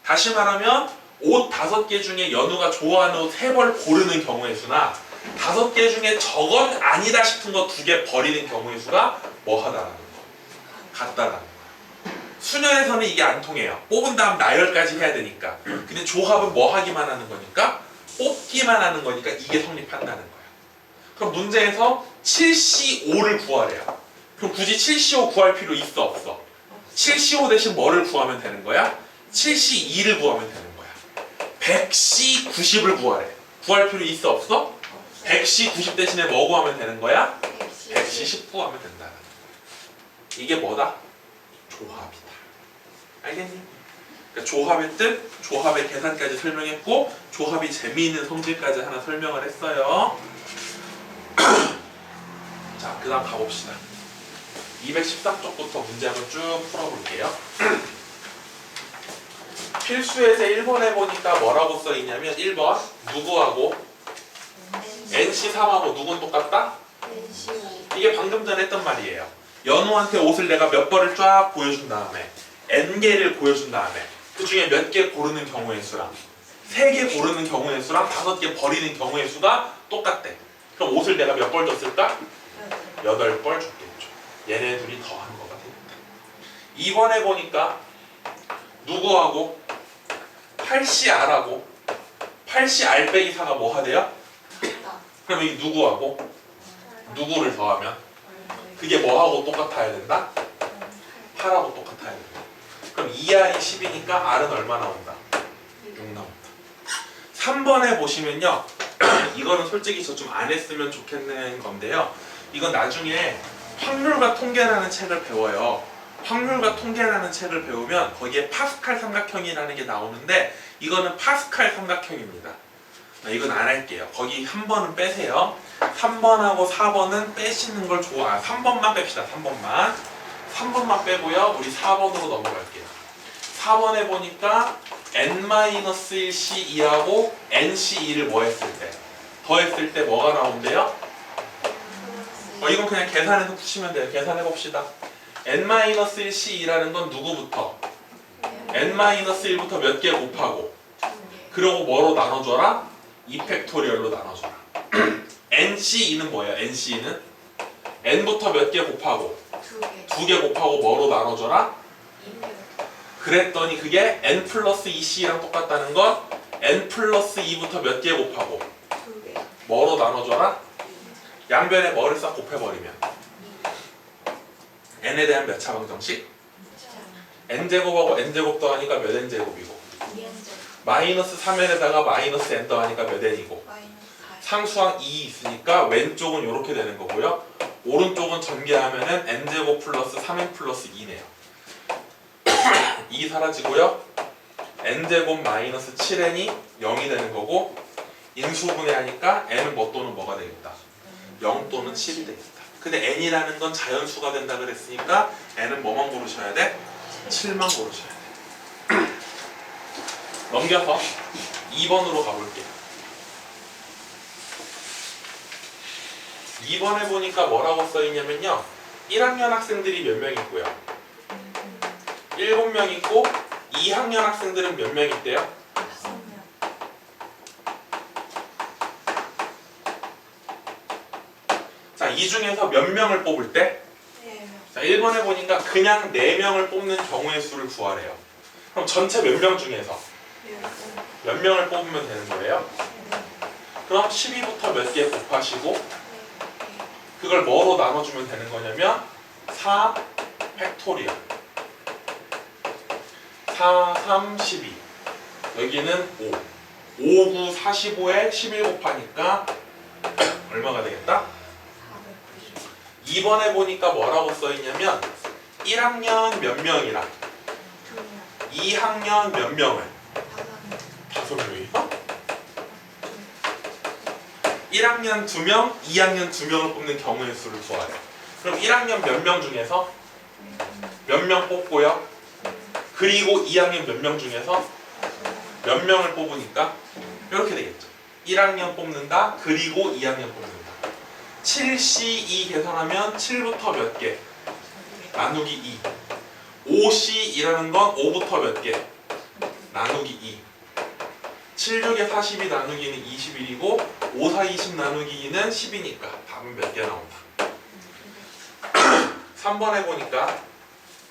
[SPEAKER 1] 다시 말하면 옷 5개 중에 연우가 좋아하는 옷 3벌 고르는 경우의 수나 5개 중에 저건 아니다 싶은 거 2개 버리는 경우의 수가 뭐 하다라는 거? 같다라는 거야. 순열에서는 이게 안 통해요. 뽑은 다음 나열까지 해야 되니까. 근데 조합은 뭐 하기만 하는 거니까? 뽑기만 하는 거니까 이게 성립한다는 거야. 그럼 문제에서 7C5를 구하래요. 그럼 굳이 7C5 구할 필요 있어 없어? 7C5 대신 뭐를 구하면 되는 거야? 7C2를 구하면 되는 거야. 100C90을 구하래. 구할 필요 있어 없어? 100C90 대신에 뭐 구하면 되는 거야? 100C10 구하면 된다는 거야. 이게 뭐다? 조합이다. 알겠니? 그러니까 조합의 뜻, 조합의 계산까지 설명했고 조합이 재미있는 성질까지 하나 설명을 했어요. 자, 그 다음 가봅시다. 214쪽부터 문제 한번 쭉 풀어볼게요. 필수에서 1번에 보니까 뭐라고 써있냐면 1번 누구하고 NC3하고 누군 똑같다?
[SPEAKER 2] NC5
[SPEAKER 1] 이게 방금 전에 했던 말이에요. 연우한테 옷을 내가 몇 벌을 쫙 보여준 다음에 N개를 보여준 다음에 그 중에 몇 개 고르는 경우의 수랑 3개 고르는 경우의 수랑 5개 버리는 경우의 수가 똑같대. 그럼 옷을 내가 몇 벌 줬을까? 8벌 줬겠죠. 얘네 둘이 더한 거가 됩니다. 이번에 보니까 누구하고 8CR하고 8CR 빼기 4가 뭐 하대요? 그럼 이 누구하고 누구를 더하면 그게 뭐하고 똑같아야 된다? 8하고 똑같아야 된다. 그럼 2R이 10이니까 R은 얼마 나온다? 6 나온다. 3번에 보시면요. 이거는 솔직히 저 좀 안 했으면 좋겠는 건데요. 이건 나중에 확률과 통계라는 책을 배워요. 확률과 통계라는 책을 배우면 거기에 파스칼 삼각형이라는 게 나오는데 이거는 파스칼 삼각형입니다. 이건 안 할게요. 거기 한 번은 빼세요. 3번하고 4번은 빼시는 걸 좋아. 3번만 뺍시다. 3번만 빼고요. 우리 4번으로 넘어갈게요. 4번에 보니까 N-1C2하고 NC2를 뭐 했을 때? 더했을 때 뭐가 나온대요? 이건 그냥 계산해서 푸시면 돼요. 계산해봅시다. N-1C2라는 건 누구부터? N-1부터 몇 개 곱하고 그리고 뭐로 나눠줘라? 2팩토리얼로 나눠줘라. NC2는 뭐예요? NC2는? N부터 몇 개 곱하고 2개 곱하고 뭐로 나눠줘라? 그랬더니 그게 N 플러스 2C랑 똑같다는 건 N 플러스 2부터 몇 개 곱하고 뭐로 나눠줘라? 양변에 뭐를 싹 곱해버리면 N에 대한 몇 차 방정식? N제곱하고 N제곱 더하니까 몇 N제곱이고 마이너스 3N에다가 마이너스 N 더하니까 몇 N이고 상수항 2 있으니까 왼쪽은 이렇게 되는 거고요. 오른쪽은 전개하면은 N제곱 플러스 3N 플러스 2네요. 2 사라지고요. N제곱 마이너스 7N이 0이 되는 거고 인수분해하니까 N은 뭐 또는 뭐가 되겠다? 0 또는 7이 되겠다. 근데 N이라는 건 자연수가 된다 그랬으니까 N은 뭐만 고르셔야 돼? 7만 고르셔야 돼. 넘겨서 2번으로 가볼게요. 2번에 보니까 뭐라고 써있냐면요. 1학년 학생들이 몇 명 있고요. 7명 있고 2학년 학생들은 몇 명 있대요? 자, 이 중에서 몇 명을 뽑을 때? 자, 1번에 보니까 그냥 4명을 뽑는 경우의 수를 구하래요. 그럼 전체 몇 명 중에서 몇 명을 뽑으면 되는 거예요? 그럼 12부터 몇 개 곱하시고 그걸 뭐로 나눠주면 되는 거냐면 4 팩토리얼 4, 3, 12 여기는 5 5, 9, 45에 11 곱하니까 얼마가 되겠다? 2번에 보니까 뭐라고 써있냐면 1학년 몇 명이랑 2학년 몇 명을 5명이요? 1학년 2명, 2학년 2명을 뽑는 경우의 수를 구하래요. 그럼 1학년 몇 명 중에서 몇 명 뽑고요. 그리고 2학년 몇 명 중에서 몇 명을 뽑으니까 이렇게 되겠죠. 1학년 뽑는다. 그리고 2학년 뽑는다. 7C2 계산하면 7부터 몇 개? 나누기 2. 5C2라는 건 5부터 몇 개? 나누기 2. 7, 6에 40이 나누기는 21이고 5, 4, 20 나누기 2는 10이니까 답은 몇 개 나온다. 3번에 보니까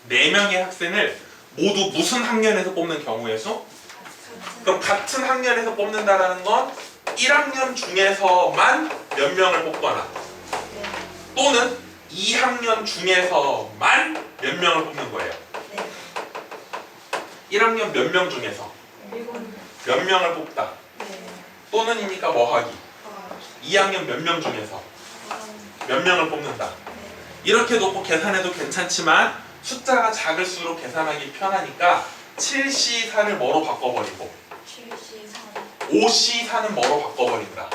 [SPEAKER 1] 4명의 학생을 모두 무슨 학년에서 뽑는 경우의 수? 그럼 같은 학년에서 뽑는다라는 건 1학년 중에서만 몇 명을 뽑거나 또는 2학년 중에서만 몇 명을 뽑는 거예요. 1학년 몇 명 중에서 몇 명을 뽑다. 또는이니까 뭐 하기? 2학년 몇 명 중에서 몇 명을 뽑는다. 이렇게 놓고 계산해도 괜찮지만 숫자가 작을수록 계산하기 편하니까 7C4를 뭐로 바꿔버리고 5C4는 뭐로 바꿔버린다.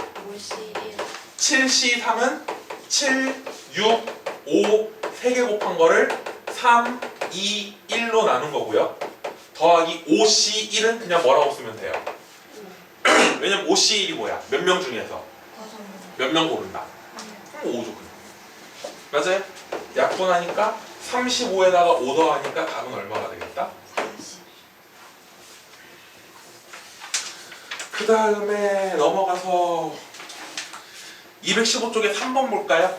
[SPEAKER 1] 7C3은 7, 6, 5 3개 곱한 거를 3, 2, 1로 나눈 거고요. 더하기 5C1은 그냥 뭐라고 쓰면 돼요? 왜냐면 5C1이 뭐야? 몇 명 중에서? 몇 명 고른다. 그럼 5죠. 맞아요? 약분하니까 35에다가 5 더하니까 답은 얼마가 되겠다?
[SPEAKER 2] 40.
[SPEAKER 1] 그 다음에 넘어가서 215쪽에 3번 볼까요?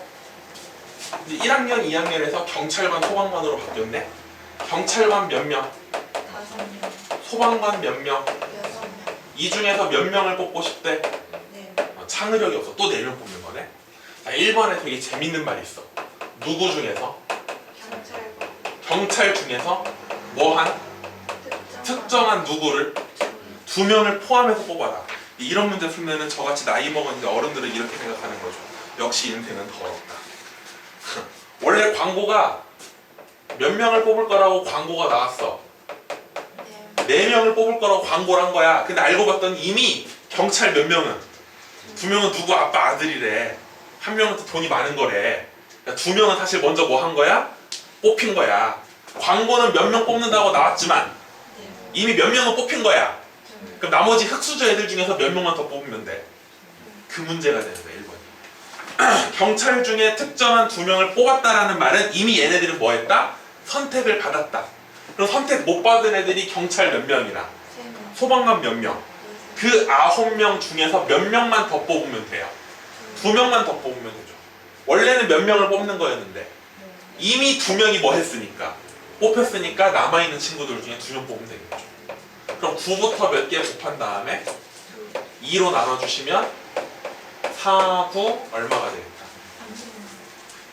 [SPEAKER 1] 이제 1학년, 2학년에서 경찰관, 소방관으로 바뀌었네. 경찰관 몇 명?
[SPEAKER 2] 5명.
[SPEAKER 1] 소방관 몇 명?
[SPEAKER 2] 6명.
[SPEAKER 1] 이 중에서 몇 명을 뽑고 싶대?
[SPEAKER 2] 네.
[SPEAKER 1] 창의력이 없어. 또 4명 뽑는 거네. 자, 1번에 되게 재밌는 말이 있어. 누구 중에서?
[SPEAKER 2] 경찰관.
[SPEAKER 1] 경찰 중에서 뭐한? 특정한 누구를 2명을 포함해서 뽑아라. 이런 문제 풀면은 저같이 나이 먹은 이제 어른들은 이렇게 생각하는 거죠. 역시 인생은 더럽다. 원래 광고가 몇 명을 뽑을 거라고 광고가 나왔어.
[SPEAKER 2] 네.
[SPEAKER 1] 4명을 뽑을 거라고 광고를 한 거야. 근데 알고 봤더니 이미 경찰 몇 명은 2명은 누구 아빠 아들이래. 1명은 또 돈이 많은 거래. 그러니까 2명은 사실 먼저 뭐 한 거야? 뽑힌 거야. 광고는 몇 명 뽑는다고 나왔지만
[SPEAKER 2] 네.
[SPEAKER 1] 이미 몇 명은 뽑힌 거야. 그럼 나머지 흑수저 애들 중에서 몇 명만 더 뽑으면 돼. 그 문제가 되는 거야. 1번이. 경찰 중에 특정한 2명을 뽑았다라는 말은 이미 얘네들은 뭐 했다? 선택을 받았다. 그럼 선택 못 받은 애들이 경찰 몇 명이나
[SPEAKER 2] 3명.
[SPEAKER 1] 소방관 몇 명. 그 9명 중에서 몇 명만 더 뽑으면 돼요. 2명만 더 뽑으면 되죠. 원래는 몇 명을 뽑는 거였는데 이미 2명이 뭐 했으니까 뽑혔으니까 남아있는 친구들 중에 2명 뽑으면 되겠죠. 그럼 9부터 몇 개 곱한 다음에 2로 나눠주시면 4, 9 얼마가 되겠다.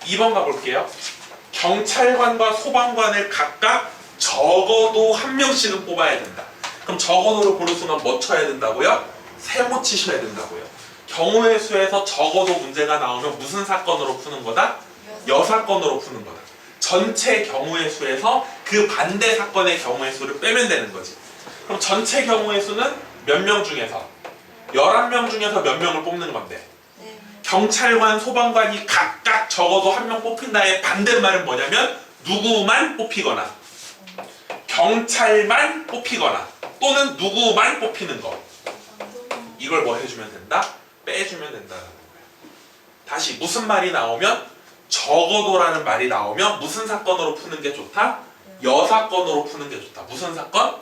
[SPEAKER 1] 2번 가볼게요. 경찰관과 소방관을 각각 적어도 1명씩은 뽑아야 된다. 그럼 적어도를 고를 순간 뭐 쳐야 된다고요? 세모 치셔야 된다고요. 경우의 수에서 적어도 문제가 나오면 무슨 사건으로 푸는 거다? 여사건으로 푸는 거다. 전체 경우의 수에서 그 반대 사건의 경우의 수를 빼면 되는 거지. 그럼 전체 경우의 수는 몇 명 중에서? 11명 중에서 몇 명을 뽑는 건데 경찰관, 소방관이 각각 적어도 1명 뽑힌다의 반대말은 뭐냐면 누구만 뽑히거나 경찰만 뽑히거나 또는 누구만 뽑히는 거. 이걸 뭐 해주면 된다? 빼주면 된다는 거예요. 다시 무슨 말이 나오면 적어도라는 말이 나오면 무슨 사건으로 푸는 게 좋다? 여사건으로 푸는 게 좋다. 무슨 사건?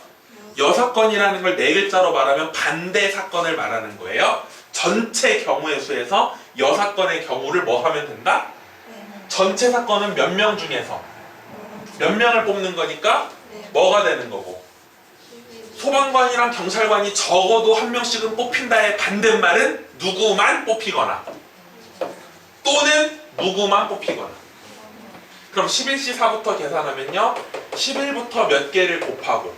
[SPEAKER 1] 여사건이라는 걸 4글자로 말하면 반대 사건을 말하는 거예요. 전체 경우의 수에서 여사건의 경우를 뭐 하면 된다? 전체 사건은 몇 명 중에서 몇 명을 뽑는 거니까 뭐가 되는 거고 소방관이랑 경찰관이 적어도 1명씩은 뽑힌다의 반대말은 누구만 뽑히거나 또는 누구만 뽑히거나. 그럼 11C4부터 계산하면요 11부터 몇 개를 곱하고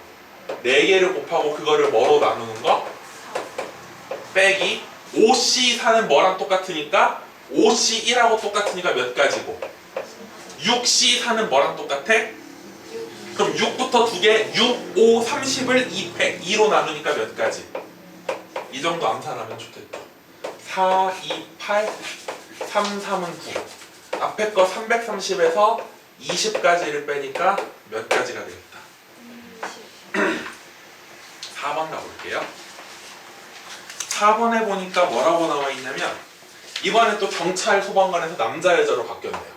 [SPEAKER 1] 4개를 곱하고 그거를 뭐로 나누는 거? 빼기 5C4는 뭐랑 똑같으니까 5C1하고 똑같으니까 몇 가지고 6C4는 뭐랑 똑같아? 그럼 6부터 2개 6, 5, 30을 2로 나누니까 몇 가지? 이 정도 암산하면 좋겠다. 4, 2, 8, 3, 3은 9. 앞에 거 330에서 20까지를 빼니까 몇 가지가 되겠다. 4번 가볼게요. 4번에 보니까 뭐라고 나와 있냐면 이번에 또 경찰 소방관에서 남자 여자로 바뀌었네요.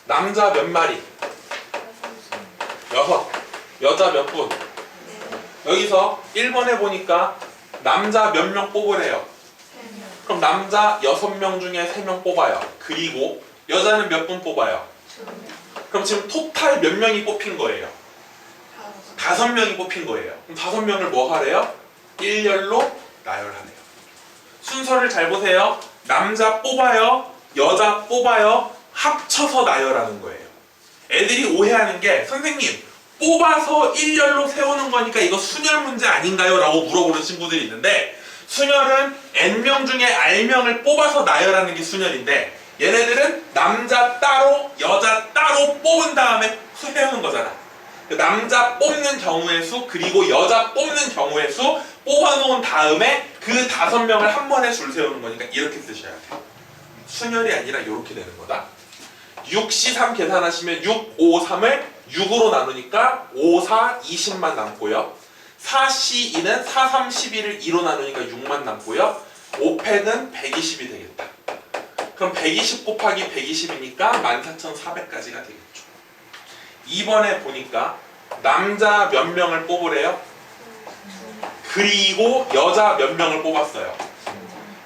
[SPEAKER 1] 남자 몇 마리? 6. 여자 몇 분? 여기서 1번에 보니까 남자 몇 명 뽑으래요? 그럼 남자 6명 중에 3명 뽑아요. 그리고 여자는 몇 분 뽑아요? 그럼 지금 토탈 몇 명이 뽑힌 거예요? 5명이 뽑힌 거예요. 그럼 5명을 뭐 하래요? 일렬로 나열하래요. 순서를 잘 보세요. 남자 뽑아요, 여자 뽑아요, 합쳐서 나열하는 거예요. 애들이 오해하는 게 선생님 뽑아서 일렬로 세우는 거니까 이거 순열 문제 아닌가요? 라고 물어보는 친구들이 있는데 순열은 N명 중에 R명을 뽑아서 나열하는 게 순열인데 얘네들은 남자 따로 여자 따로 뽑은 다음에 세우는 거잖아. 남자 뽑는 경우의 수 그리고 여자 뽑는 경우의 수 뽑아놓은 다음에 그 5명을 한 번에 줄 세우는 거니까 이렇게 쓰셔야 돼요. 순열이 아니라 이렇게 되는 거다. 6C3 계산하시면 6, 5, 3을 6으로 나누니까 5, 4, 20만 남고요. 4C2는 4, 3, 11을 2로 나누니까 6만 남고요. 5팩은 120이 되겠다. 그럼 120 곱하기 120이니까 14,400까지가 되겠죠. 2번에 보니까 남자 몇 명을 뽑으래요? 그리고 여자 몇 명을 뽑았어요.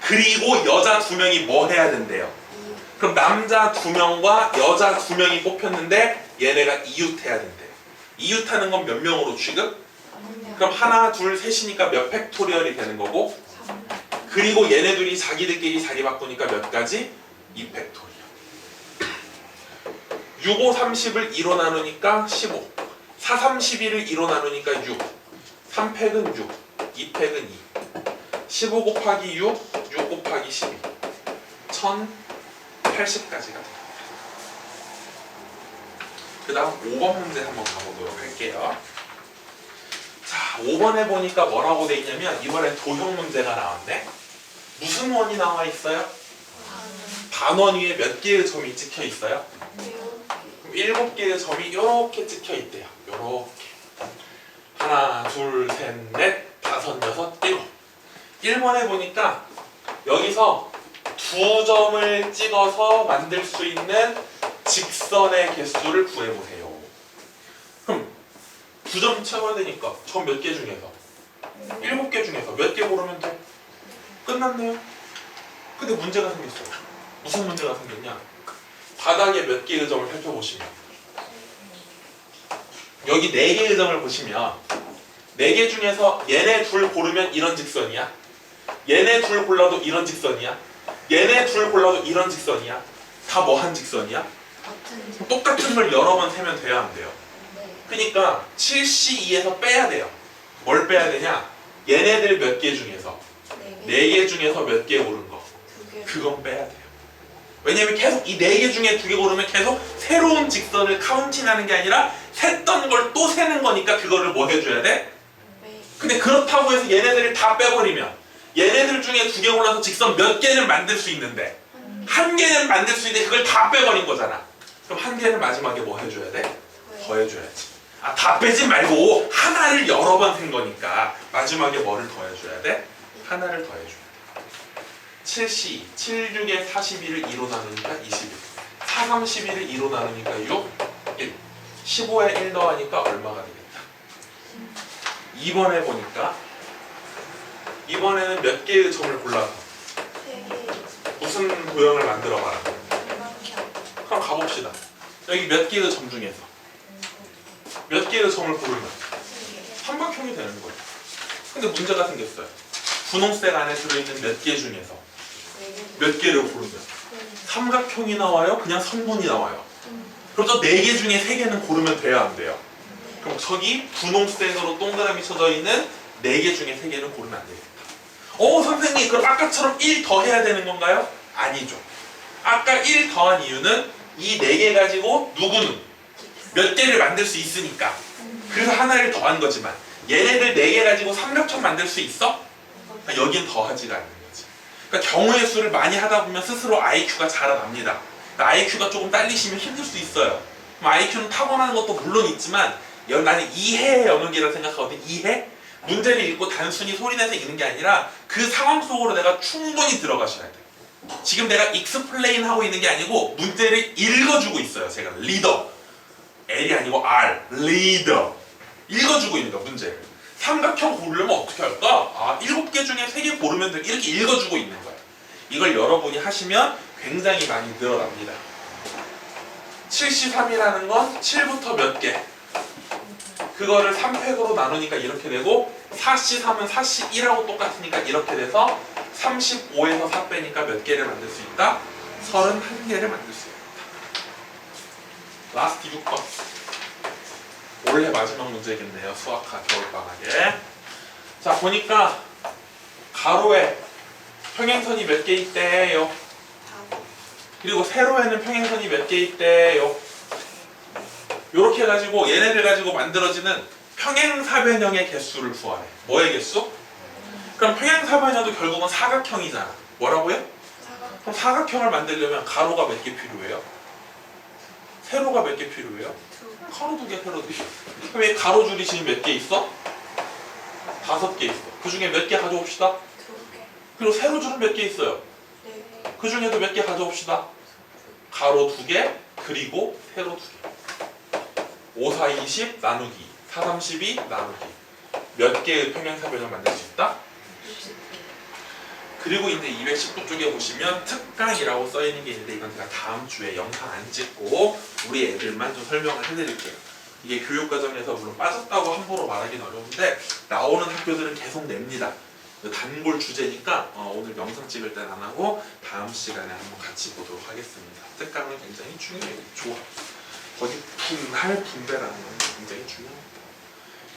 [SPEAKER 1] 그리고 여자 2명이 뭐 해야 된대요? 그럼 남자 2명과 여자 2명이 뽑혔는데 얘네가 이웃해야 된대요. 이웃하는 건 몇 명으로 취급? 그럼 하나, 둘, 셋이니까 몇 팩토리얼이 되는 거고, 그리고 얘네들이 자기들끼리 자리 바꾸니까 몇 가지? 2팩토리얼. 6, 5, 30을 2로 나누니까 15. 4, 31을 2로 나누니까 6. 3팩은 6. 2팩은 2. 15 곱하기 6, 6 곱하기 12. 1080까지가 됩니다. 그 다음 5번 문제 한번 가보도록 할게요. 자, 5번에 보니까 뭐라고 돼 있냐면 이번에 도형 문제가 나왔네. 무슨 원이 나와 있어요? 반원 위에 몇 개의 점이 찍혀 있어요? 그럼 7개의 점이 이렇게 찍혀 있대요. 이렇게. 하나, 둘, 셋, 넷, 다섯, 여섯, 일곱. 1번에 보니까 여기서 2점을 찍어서 만들 수 있는 직선의 개수를 구해보세요. 그럼 2점 채워야 되니까 점 몇 개 중에서? 7개 중에서 몇 개 고르면 돼? 끝났네요. 근데 문제가 생겼어요. 무슨 문제가 생겼냐? 바닥에 몇 개의 점을 살펴보시면 여기 4개의 점을 보시면 4개 중에서 얘네 둘 고르면 이런 직선이야. 얘네 둘 골라도 이런 직선이야. 얘네 둘 골라도 이런 직선이야. 다 뭐 한 직선이야? 똑같은 걸 여러 번 세면 돼야 안 돼요. 그러니까 7C2에서 빼야 돼요. 뭘 빼야 되냐? 얘네들 몇 개 중에서 4개 중에서 몇 개 고른 거 그건 빼야 돼요. 왜냐면 계속 이 4개 중에 2개 고르면 계속 새로운 직선을 카운팅하는 게 아니라 셌던 걸 또 세는 거니까 그거를 뭐 해줘야 돼? 근데 그렇다고 해서 얘네들을 다 빼버리면 얘네들 중에 2개 골라서 직선 몇 개는 만들 수 있는데 1개는 만들 수 있는데 그걸 다 빼버린 거잖아. 그럼 1개는 마지막에 뭐 해줘야 돼? 더 해줘야지. 아, 다 빼지 말고 하나를 여러 번 센 거니까 마지막에 뭐를 더 해줘야 돼? 하나를 더 해줘야 돼. 7C, 7, 6에 41을 2로 나누니까 21. 4, 31을 2로 나누니까 6, 1. 15에 1 더하니까 얼마가 되겠다? 2번에 보니까 이번에는 몇 개의 점을 골라서 무슨 도형을 만들어 봐라. 그럼 가봅시다. 여기 몇 개의 점 중에서 몇 개의 점을 고르면 삼각형이 되는 거예요. 근데 문제가 생겼어요. 분홍색 안에 들어있는 몇 개 중에서 몇 개를 고르면 삼각형이 나와요? 그냥 선분이 나와요? 그럼 또 4개 중에 3개는 고르면 돼야 안 돼요? 그럼 저기 분홍색으로 동그라미 쳐져 있는 4개 중에 3개는 고르면 안 되겠다. 선생님 그럼 아까처럼 1 더해야 되는 건가요? 아니죠. 아까 1 더한 이유는 이 4개 가지고 누구는 몇 개를 만들 수 있으니까 그래서 하나를 더한 거지만 얘네들 4개 가지고 삼각형 만들 수 있어? 여긴 더하지가 않는 거지. 그러니까 경우의 수를 많이 하다 보면 스스로 IQ가 자라납니다. 그러니까 IQ가 조금 딸리시면 힘들 수 있어요. IQ는 타고나는 것도 물론 있지만 나는 이해의 영역이라고 생각하거든. 이해? 문제를 읽고 단순히 소리내서 읽는 게 아니라 그 상황 속으로 내가 충분히 들어가셔야 돼. 지금 내가 익스플레인 하고 있는 게 아니고 문제를 읽어주고 있어요. 제가 리더. L이 아니고 R. 리더. 읽어주고 있는 거야, 문제를. 삼각형 고르려면 어떻게 할까? 7개 중에 3개 고르면 돼. 이렇게 읽어주고 있는 거야. 이걸 여러분이 하시면 굉장히 많이 늘어납니다. 73이라는 건 7부터 몇 개? 그거를 3팩으로 나누니까 이렇게 되고 4C3은 4C1하고 똑같으니까 이렇게 돼서 35에서 4 빼니까 몇 개를 만들 수 있다? 31개를 만들 수 있다. 라스트 6번. 올해 마지막 문제겠네요. 수학과 겨울방학에. 자, 보니까 가로에 평행선이 몇 개 있대요? 그리고 세로에는 평행선이 몇 개 있대요? 요렇게 해가지고 얘네들 가지고 만들어지는 평행사변형의 개수를 구하래. 뭐의 개수? 그럼 평행사변형도 결국은 사각형이잖아. 뭐라고요? 그럼 사각형을 만들려면 가로가 몇 개 필요해요? 세로가 몇 개 필요해요? 가로 2개, 세로 2개. 그럼 이 가로줄이 지금 몇 개 있어? 5개 있어. 그 중에 몇 개 가져옵시다? 그리고 세로줄은 몇 개 있어요?
[SPEAKER 2] 네.
[SPEAKER 1] 그 중에도 몇 개 가져옵시다. 가로 2개, 그리고 세로 2개. 5, 4, 20 나누기, 4, 32 나누기. 몇 개의 평행사변을 만들 수 있다?
[SPEAKER 2] 60개.
[SPEAKER 1] 그리고 이제 219 쪽에 보시면 특강이라고 써있는 게 있는데 이건 제가 다음 주에 영상 안 찍고 우리 애들만 좀 설명을 해드릴게요. 이게 교육과정에서 물론 빠졌다고 함부로 말하기는 어려운데 나오는 학교들은 계속 냅니다. 단골 주제니까 오늘 영상 찍을 땐 안 하고 다음 시간에 한번 같이 보도록 하겠습니다. 특강은 굉장히 중요해요. 좋아. 거기 분할 분배라는 건 굉장히 중요합니다.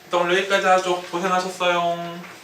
[SPEAKER 1] 일단 오늘 여기까지 하죠. 고생하셨어요.